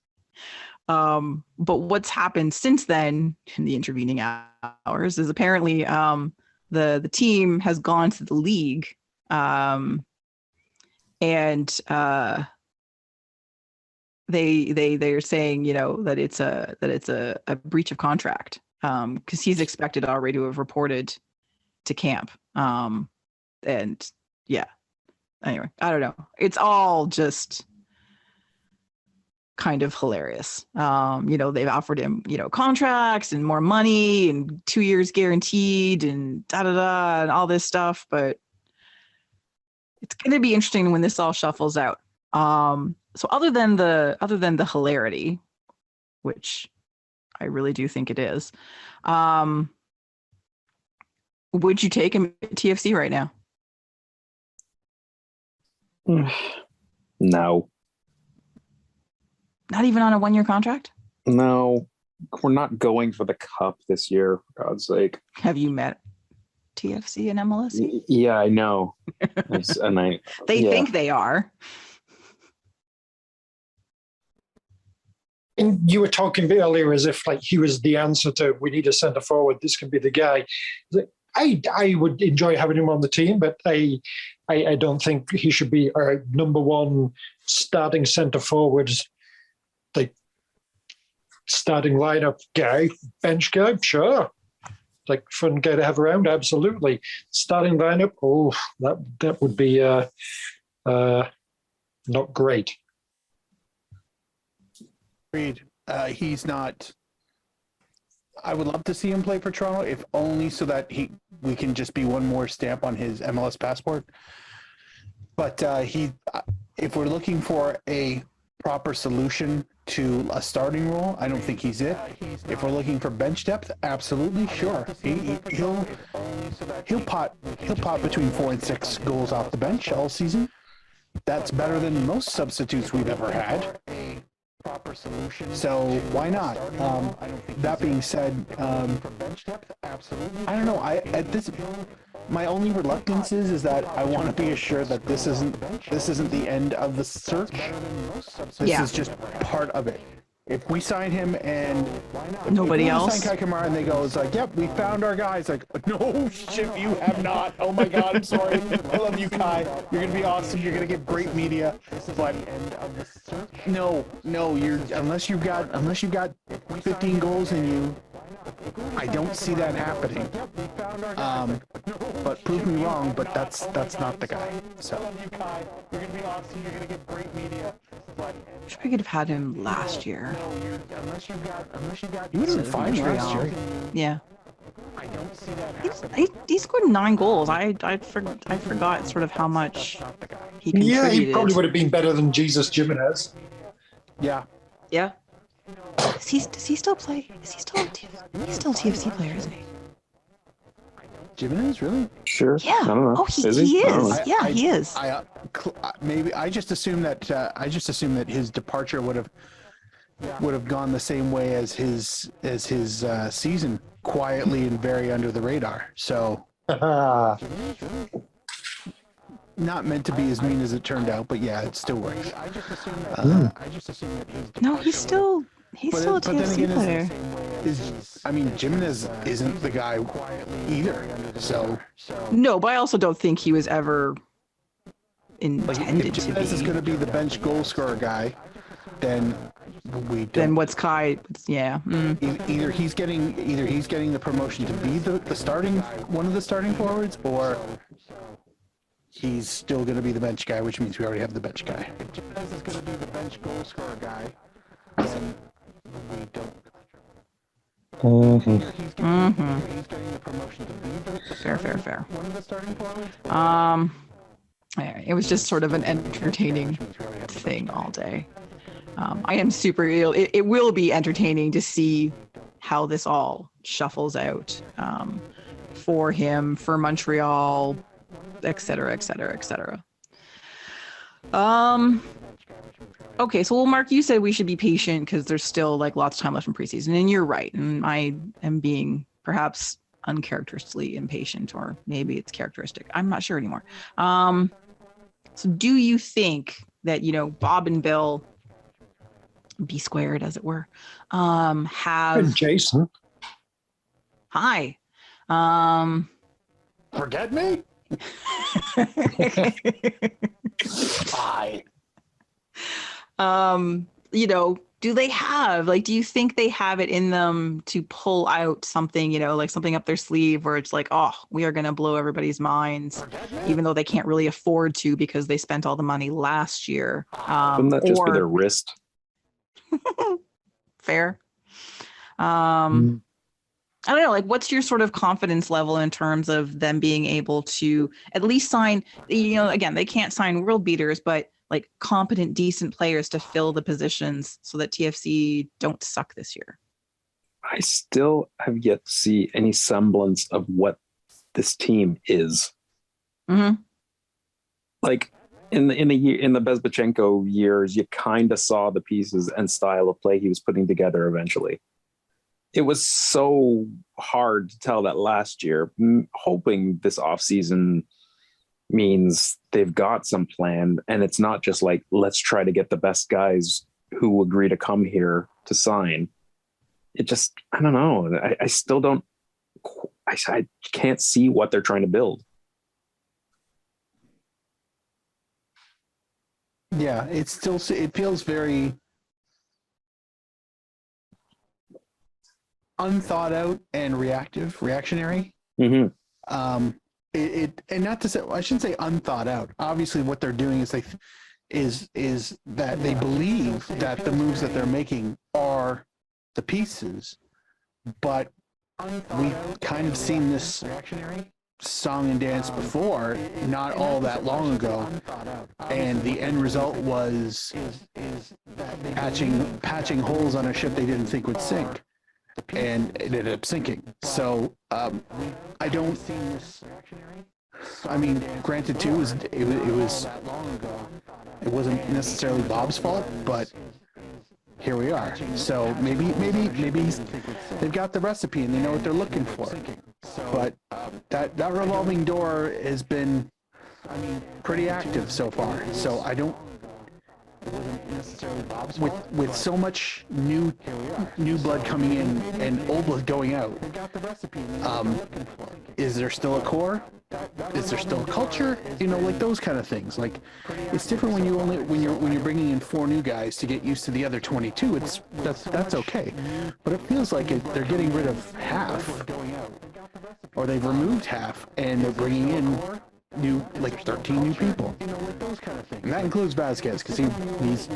but what's happened since then in the intervening hours is apparently the team has gone to the league and they are saying that it's a breach of contract because he's expected already to have reported to camp and yeah, anyway, I don't know, it's all just kind of hilarious. They've offered him contracts and more money and 2 years guaranteed and and all this stuff, but it's going to be interesting when this all shuffles out. So other than the hilarity, which I really do think it is, would you take him at TFC right now?
No.
Not even on a 1-year contract?
No, we're not going for the cup this year, for God's sake.
Have you met TFC and MLS?
Yeah, I know. They
think they are.
And you were talking earlier as if like he was the answer to we need a centre forward. This can be the guy. I would enjoy having him on the team, but I don't think he should be our number one starting centre forward, like starting lineup guy, bench guy. Sure, like fun guy to have around. Absolutely, starting lineup. Oh, that would be not great.
Agreed. He's not. I would love to see him play for Toronto, if only so that we can just be one more stamp on his MLS passport. But if we're looking for a proper solution to a starting role, I don't think he's it. If we're looking for bench depth, absolutely, sure. He'll pot between 4 and 6 goals off the bench all season. That's better than most substitutes we've ever had. So why not? That being said, I don't know. My only reluctance is that I want to be assured that this isn't the end of the search. This is just part of it. If we sign him and
nobody else
sign Kai Kamara and they go, it's like, yep, we found our guy. It's like, no shit, you have not. Oh my God, I'm sorry. I love you, Kai. You're gonna be awesome. You're gonna get great media. But no, unless you've got 15 goals in you, I don't see that happening. But prove me wrong. But that's not the guy. So. You're gonna be awesome. You're gonna get great media.
I'm sure I could have had him last year.
You would have been fine last year.
Yeah. I don't see that. He scored 9 goals. I forgot sort of how much he contributed.
Yeah, he probably would have been better than Jesus Jimenez.
Yeah.
Yeah. Does he still play? He's still a TFC player, isn't he?
Jimenez, really?
Sure.
Yeah.
I don't know.
Oh, he is. Yeah, he is.
Maybe I just assumed that his departure would have gone the same way as his season, quietly and very under the radar. So not meant to be as mean as it turned out, but yeah, it still works.
No, he's still a TFC player.
Jimenez isn't the guy either. So
no, but I also don't think he was ever intended to be. If
Jimenez is going to be the bench goal scorer guy, then we don't.
Then what's Kai? Yeah.
Either he's getting the promotion to be the starting one of the starting forwards, or he's still going to be the bench guy, which means we already have the bench guy. If Jimenez is going to be the bench goal scorer guy, then we don't.
Fair. It was just sort of an entertaining thing all day. I am super ill. It will be entertaining to see how this all shuffles out for him, for Montreal, et cetera. Okay, so Mark, you said we should be patient because there's still like lots of time left in preseason, and you're right. And I am being perhaps uncharacteristically impatient, or maybe it's characteristic. I'm not sure anymore. So do you think that, Bob and Bill, B squared as it were, have...
And Jason.
Hi.
Forget me? Hi.
Do they have, do you think they have it in them to pull out something, something up their sleeve where it's like, oh, we are going to blow everybody's minds, even though they can't really afford to because they spent all the money last year.
Wouldn't that just be their wrist?
Fair. I don't know, what's your sort of confidence level in terms of them being able to at least sign, again, they can't sign world beaters, but competent, decent players to fill the positions so that TFC don't suck this year?
I still have yet to see any semblance of what this team is.
Mm-hmm.
In the Bezbatchenko years, you kind of saw the pieces and style of play he was putting together eventually. It was so hard to tell that last year. Hoping this offseason means they've got some plan, and it's not just let's try to get the best guys who agree to come here to sign. It just, I don't know. I still don't, I can't see what they're trying to build.
Yeah, it feels very unthought out and reactionary.
Mm-hmm.
And not to say, I shouldn't say unthought out. Obviously, what they're doing is that they believe that the moves that they're making are the pieces, but we've kind of seen this song and dance before, not all that long ago, and the end result was patching holes on a ship they didn't think would sink, and it ended up sinking. So I don't. I mean, granted, too, it wasn't necessarily Bob's fault, but here we are. So maybe they've got the recipe and they know what they're looking for. But that revolving door has been, pretty active so far. So I don't. With so much new blood coming in and old blood going out, is there still a core? Is there still a culture? Like those kind of things. Like, it's different when you're bringing in 4 new guys to get used to the other 22. That's okay, but it feels like they're getting rid of half, or they've removed half, and they're bringing in 13 new people, and that includes Vasquez, because he's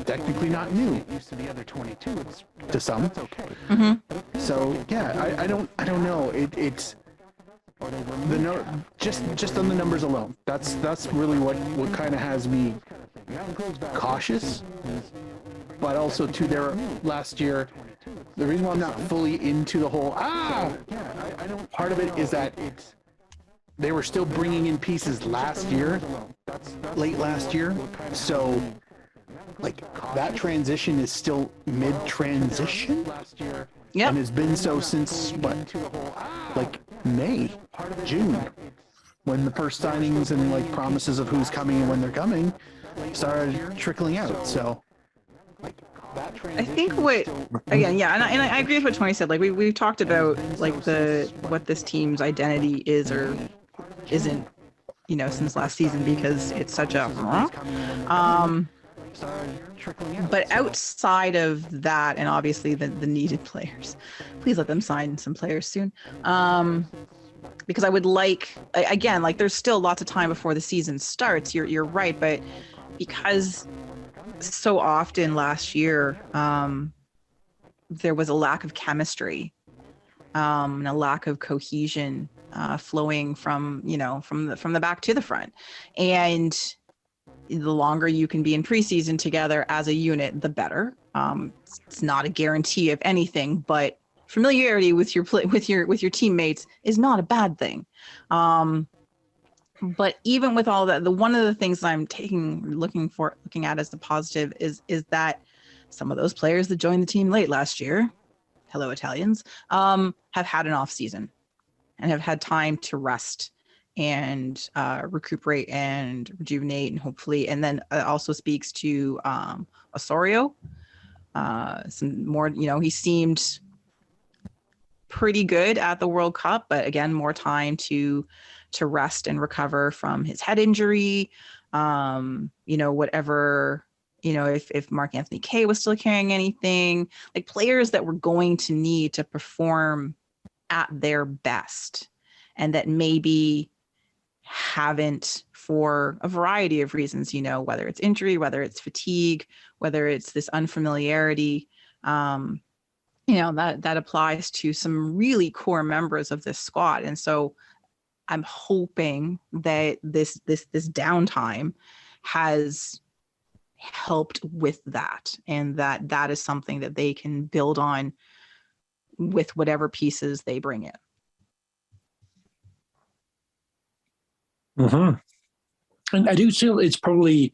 technically not new to some. Mm-hmm. So yeah, I don't know. It's just on the numbers alone. That's really what kind of has me cautious, but also to their last year. The reason why I'm not fully into the whole part of it is that they were still bringing in pieces last year, late last year. So, that transition is still mid-transition.
Yep.
And has been so since, May, June, when the first signings and, promises of who's coming and when they're coming started trickling out. So,
I think and I agree with what Tony said. We've talked about what this team's identity is or isn't, since last season, because it's such a but outside of that, and obviously the needed players, please let them sign some players soon, because I would there's still lots of time before the season starts. You're right, but because so often last year there was a lack of chemistry and a lack of cohesion flowing from the back to the front, and the longer you can be in preseason together as a unit, the better. It's not a guarantee of anything, but familiarity with your teammates is not a bad thing. But even with all that, one of the things I'm looking at as the positive is that some of those players that joined the team late last year, hello Italians, have had an off season and have had time to rest and recuperate and rejuvenate, and hopefully, and then it also speaks to Osorio. Some more, he seemed pretty good at the World Cup, but again, more time to rest and recover from his head injury. Whatever, if Mark Anthony Kaye was still carrying anything, players that were going to need to perform at their best, and that maybe haven't for a variety of reasons, whether it's injury, whether it's fatigue, whether it's this unfamiliarity, that applies to some really core members of this squad. And so I'm hoping that this downtime has helped with that, and that is something that they can build on with whatever pieces they bring in.
Mm-hmm. And I do feel it's probably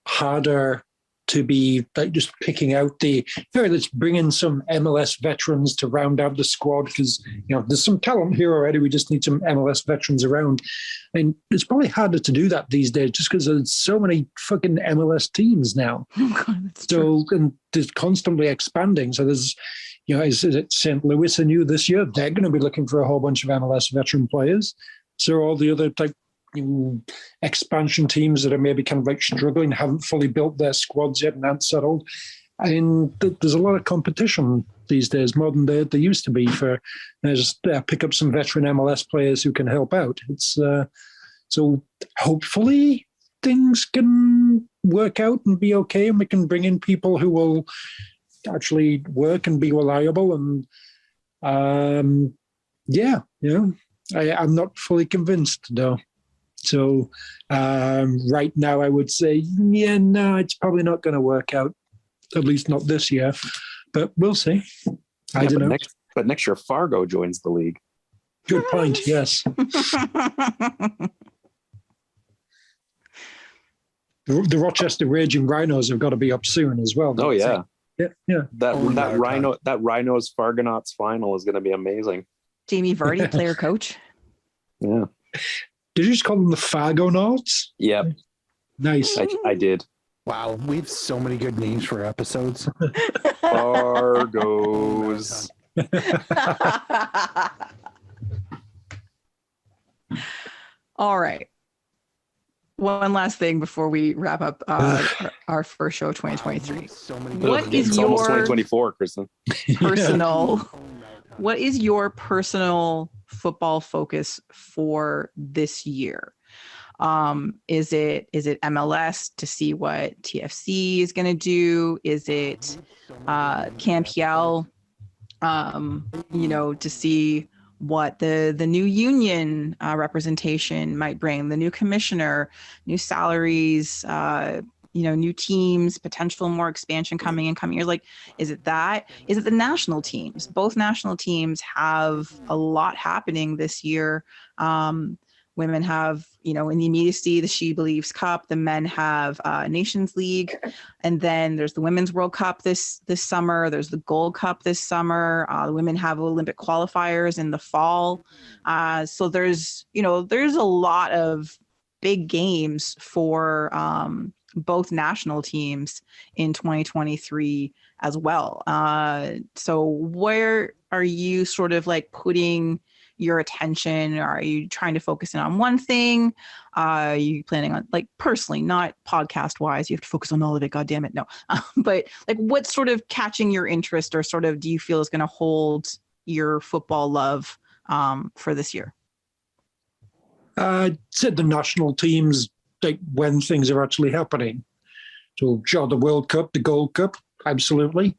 harder to be like just picking out let's bring in some MLS veterans to round out the squad because, there's some talent here already. We just need some MLS veterans around. And it's probably harder to do that these days just because there's so many fucking MLS teams now.
Oh God, that's
so,
true.
and they're constantly expanding. So there's, is it St. Louis and you this year? They're going to be looking for a whole bunch of MLS veteran players. So all the other expansion teams that are maybe kind of like struggling, haven't fully built their squads yet and aren't settled. And there's a lot of competition these days, more than there used to be for just pick up some veteran MLS players who can help out. It's so hopefully things can work out and be okay, and we can bring in people who will actually work and be reliable. And I'm not fully convinced though. So right now I would say, it's probably not going to work out, at least not this year, but we'll see. I don't know.
But next year Fargo joins the league.
Good point, yes. The Rochester Raging Rhinos have got to be up soon as well.
Oh yeah.
Yeah.
That Rhinos Fargonauts final is going to be amazing.
Jamie Vardy, player coach.
Yeah.
Did you just call them the Fargonauts?
Yep.
Nice.
I did.
Wow, we have so many good names for episodes.
Fargos.
All right. One last thing before we wrap up our first show of 2023. What is
It's
your
almost 2024, Kristin?
personal? What is your personal football focus for this year? Is it MLS to see what TFC is going to do? Is it CanPL, to see what the new union representation might bring, the new commissioner, new salaries, new teams, potential more expansion coming in coming years? Like, is it that? Is it the national teams? Both national teams have a lot happening this year. Women have, in the immediacy, the She Believes Cup. The men have Nations League. And then there's the Women's World Cup this summer. There's the Gold Cup this summer. The women have Olympic qualifiers in the fall. So there's a lot of big games for both national teams in 2023 as well. So where are you sort of like putting your attention? Are you trying to focus in on one thing? Are you planning on, like, personally, not podcast wise, you have to focus on all of it, God damn it, no. But like, what's sort of catching your interest, or sort of do you feel is going to hold your football love for this year?
Said the national teams, like, when things are actually happening. So sure, the World Cup, the Gold Cup, absolutely.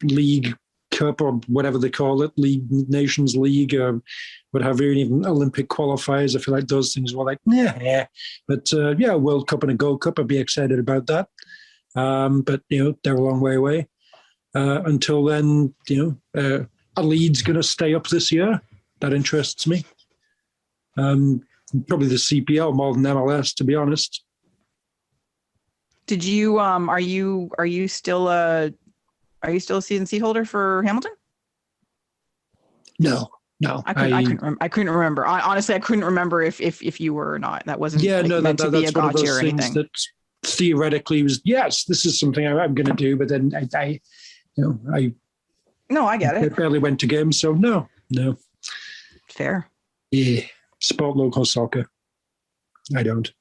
League Cup or whatever they call it, Nations League, or what have you, even Olympic qualifiers. I feel like those things were like, yeah. But World Cup and a Gold Cup, I'd be excited about that. But they're a long way away. Until then, a lead's going to stay up this year. That interests me. Probably the CPL more than MLS, to be honest.
Did you are you still a season seat holder for Hamilton?
No.
I couldn't remember. Honestly, I couldn't remember if you were or not. That wasn't meant to be a gotcha or anything.
That theoretically was, yes, this is something I'm going to do, but then I
no, I get it.
I barely went to games, so no.
Fair.
Yeah, support local soccer. I don't.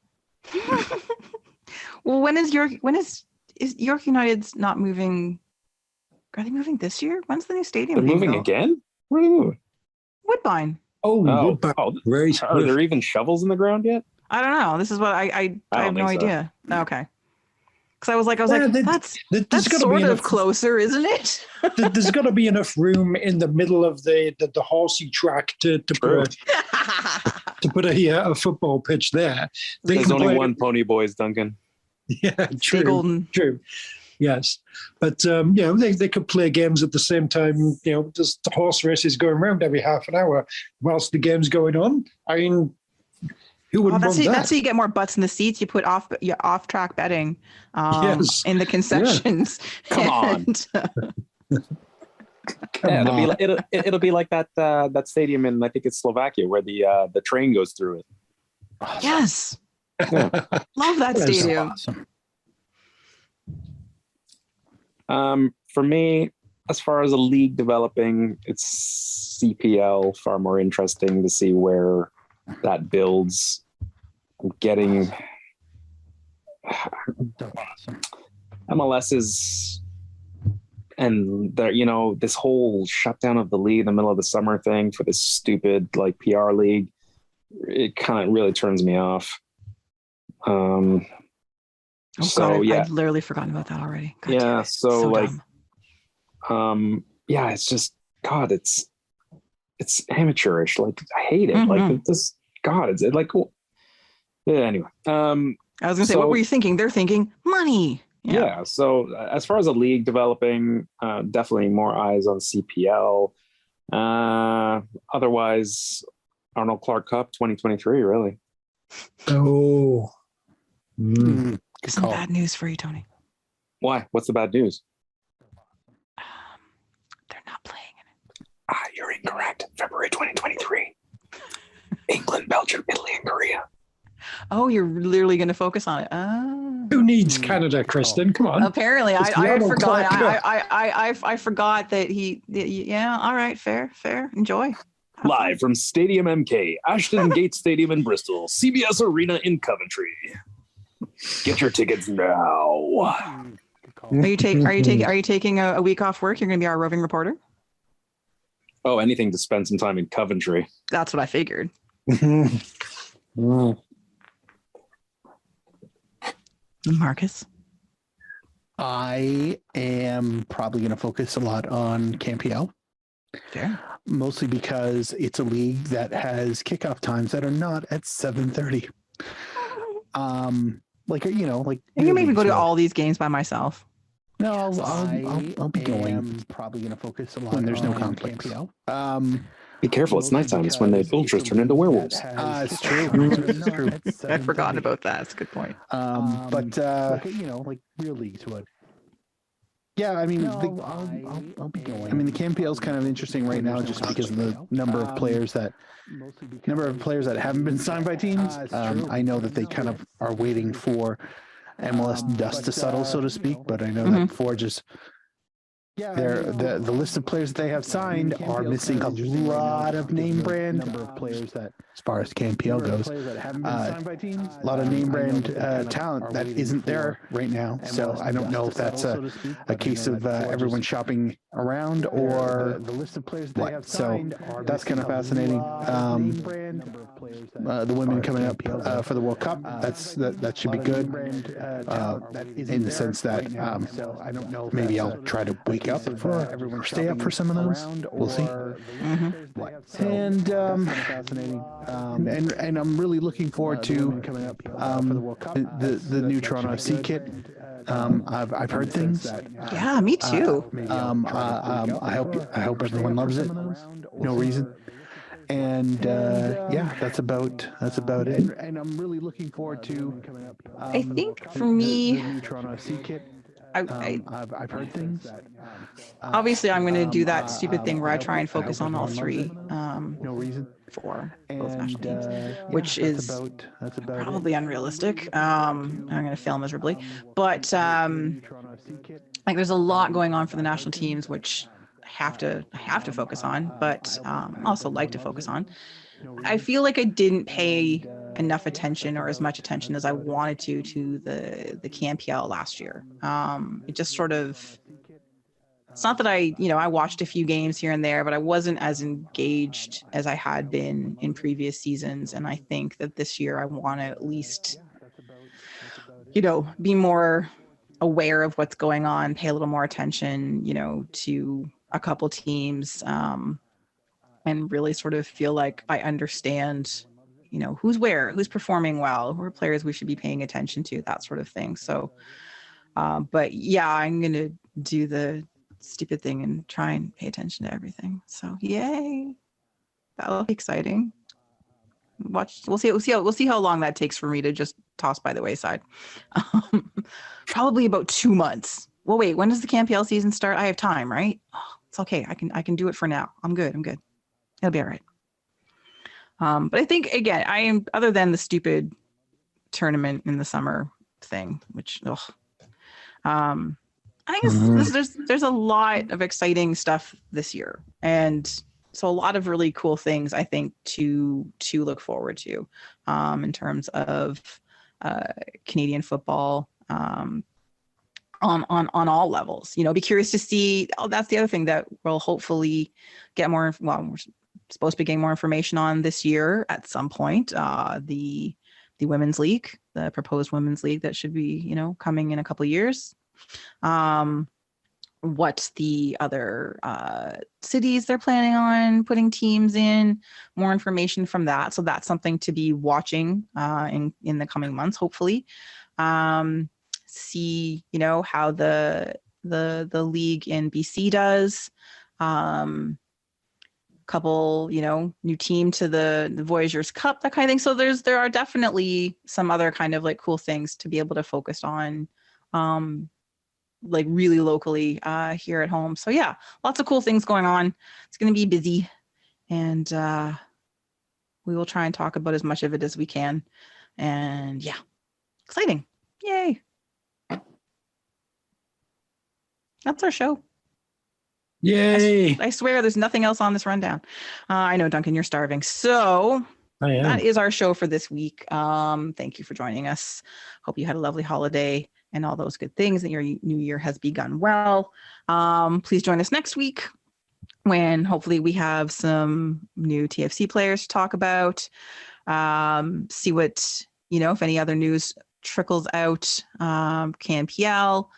Well, is York United's not moving? Are they moving this year? When's the new stadium?
They're moving again? Where are they moving?
Woodbine.
Woodbine. Right.
Are there even shovels in the ground yet?
I don't know. This is what I have no idea. Okay. Because I was like, that's sort of closer, isn't it?
There's got to be enough room in the middle of the horsey track to put a football pitch there.
There's only one Pony Boys, Duncan.
Yeah, true. Yes, but they could play games at the same time. Just the horse races going around every half an hour whilst the game's going on. I mean, Who wouldn't want that?
That's how you get more butts in the seats. You put off track betting
Yes.
in the concessions.
Come on. It'll be like that stadium in, I think it's Slovakia, where the train goes through it.
Yes.
Yeah.
Love that
That is
stadium.
Awesome.
For me, as far as a league developing, it's CPL, far more interesting to see where that builds. Getting MLS is, and there, this whole shutdown of the league in the middle of the summer thing for this stupid like PR league, it kind of really turns me off.
Oh
so
God,
yeah,
I'd literally forgotten about that already. God
yeah.
damn it.
So like,
dumb.
yeah, it's just God, it's amateurish. Like I hate it.
Mhm.
Like this, God, it's like. Yeah, anyway,
I was gonna say, what were you thinking? They're thinking money.
Yeah. So as far as a league developing, definitely more eyes on CPL. Otherwise, Arnold Clark Cup 2023, really.
Oh.
Good
Some
call.
bad news for you, Tony.
Why? What's the bad news?
They're not playing in it.
You're incorrect. February 2023. England, Belgium, Italy, and Korea.
Oh, you're literally going to focus on it. Oh.
Who needs Canada, Kristin? Come on.
Apparently,
It's the
I
Arnold
forgot.
Clark Cup.
I forgot that he. Yeah. All right. Fair. Enjoy.
Live from Stadium MK, Ashton Gate Stadium in Bristol, CBS Arena in Coventry. Get your tickets now.
Are you taking a week off work? You're going to be our roving reporter.
Oh, anything to spend some time in Coventry.
That's what I figured. Marcus.
I am probably going to focus a lot on CanPL.
Fair.
Mostly because it's a league that has kickoff times that are not at 7:30. Like
I can maybe go to all these games by myself.
No, I'll be going. Probably going to focus a lot when there's no conflicts.
Be careful, it's nighttime. It's when the ultras turn into werewolves.
It's true. It's true.
I'd forgotten about that. That's a good point.
But like real leagues would. Yeah, I mean, I'll be going. I mean, the CanPL is kind of interesting right now, just because of the number of players that haven't been signed by teams. I know that they kind of are waiting for MLS dust to settle, so to speak. But I know that Forge is. The list of players that they have signed are missing a lot of name brand. Number of players that, as far as CanPL goes, a lot of name brand talent that isn't there right now. So I don't know if that's a case of everyone shopping around or the list of players they have signed. So that's kind of fascinating. The women coming up for the World Cup, that should be good. In the sense that maybe I'll try to wake up or stay up for some of those. We'll see. And I'm really looking forward to the new Toronto FC kit. I've heard things.
Yeah, me too.
I hope everyone loves it. No reason. And that's about it. And I'm really looking forward to.
I think for me,
the new Toronto FC kit. I've heard things.
Obviously, I'm going to do that stupid thing where I try and focus on all three.
No reason.
For both national teams, which is probably unrealistic. I'm going to fail miserably, but like there's a lot going on for the national teams, which I have to focus on, but also like to focus on. I feel like I didn't pay enough attention or as much attention as I wanted to the CanPL last year. It just sort of, it's not that I watched a few games here and there, but I wasn't as engaged as I had been in previous seasons. And I think that this year I want to at least, be more aware of what's going on, pay a little more attention, to a couple teams, and really sort of feel like I understand, who's where, who's performing well, who are players we should be paying attention to, that sort of thing. So, but yeah, I'm going to do the stupid thing and try and pay attention to everything. So yay, that'll be exciting. watch. We'll see how long that takes for me to just toss by the wayside. Probably about 2 months. Well, wait, when does the CanPL season start? I have time, right? Oh, it's okay. I can do it for now. I'm good. It'll be all right. But I think again, I am, other than the stupid tournament in the summer thing, which I think there's a lot of exciting stuff this year, and so a lot of really cool things I think to look forward to in terms of Canadian football on all levels. Be curious to see. Oh, that's the other thing that we'll hopefully get more. Well, we're supposed to be getting more information on this year at some point. The women's league, the proposed women's league that should be coming in a couple of years. What the other cities they're planning on putting teams in, more information from that. So that's something to be watching in the coming months, hopefully. See, how the league in BC does. Couple, new team to the Voyageurs Cup, that kind of thing. So there are definitely some other kind of like cool things to be able to focus on. Like really locally here at home. So yeah, lots of cool things going on. It's going to be busy, and we will try and talk about as much of it as we can. And yeah, exciting. Yay. That's our show.
Yay.
I swear there's nothing else on this rundown. I know, Duncan, you're starving. So that is our show for this week. Thank you for joining us. Hope you had a lovely holiday and all those good things, that your new year has begun well. Please join us next week when hopefully we have some new TFC players to talk about. See what, if any other news trickles out. CanPL.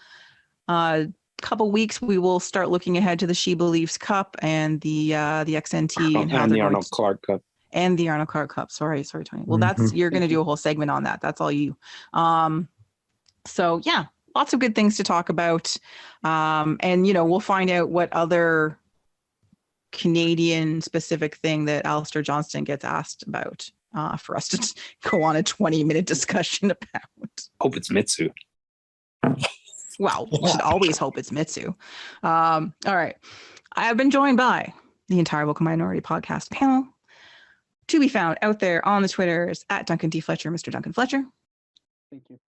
Couple weeks, we will start looking ahead to the Sheba Leafs Cup and the XNT
and the Arnold Clark Cup.
And the Arnold Clark Cup. Sorry, Tony. Well, you're going to do a whole segment on that. That's all you. So yeah, lots of good things to talk about. And we'll find out what other Canadian specific thing that Alistair Johnston gets asked about for us to go on a 20-minute discussion about.
Hope it's Mitsu.
Well, we should always hope it's Mitsu. All right. I have been joined by the entire Vocal Minority Podcast panel, to be found out there on the Twitters at Duncan D. Fletcher, Mr. Duncan Fletcher.
Thank you.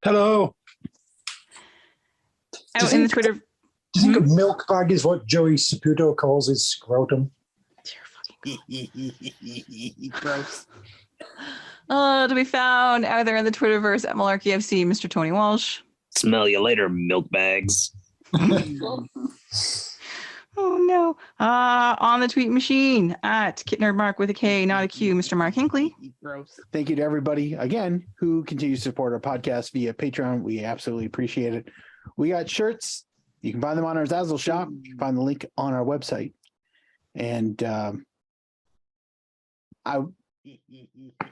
Hello.
Out in the Twitter.
Do you think a milk bag is what Joey Saputo calls his scrotum?
Gross.
To be found out there in the Twitterverse at Malarkey FC, Mr. Tony Walsh.
Smell you later, milk bags.
Oh no. On the tweet machine at Kittner Mark with a K, not a Q, Mr. Mark Hinckley.
Gross. Thank you to everybody again who continues to support our podcast via Patreon. We absolutely appreciate it. We got shirts. You can find them on our Zazzle shop. You can find the link on our website. And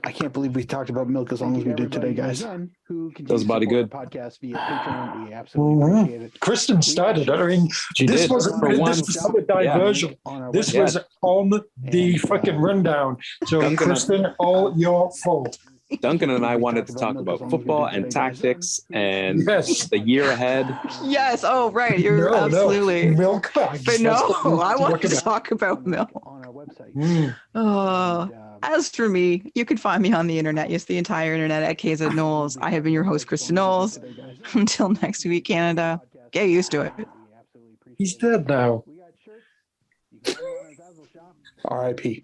I can't believe we talked about milk as long as we did today, guys.
Does body good.
Podcast via Patreon. We absolutely appreciate it.
Kristin started it. I mean,
She
this
did.
wasn't
For
this
once.
was not a diversion. This was on the fucking rundown. So,
Duncan,
Kristin, all your fault.
Duncan and I wanted to talk about football and tactics and
Yes.
the year ahead.
Yes. Oh, right. You're absolutely.
No, milk bags.
But no,
That's what we
I want to
about.
talk about milk.
On our website.
As for me, you can find me on the internet. Yes, the entire internet at KZ Knowles. I have been your host, Kristin Knowles. Until next week, Canada. Get used to it.
He's dead now.
R.I.P.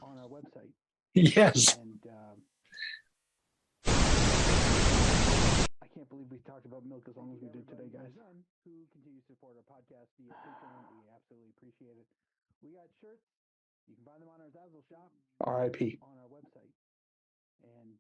Yes.
I can't believe we talked about milk as long as we did today, guys. Who continues to support our podcast via Patreon. We absolutely appreciate it. We got shirts. You can find them on our Zazzle shop. R.I.P. On our website. And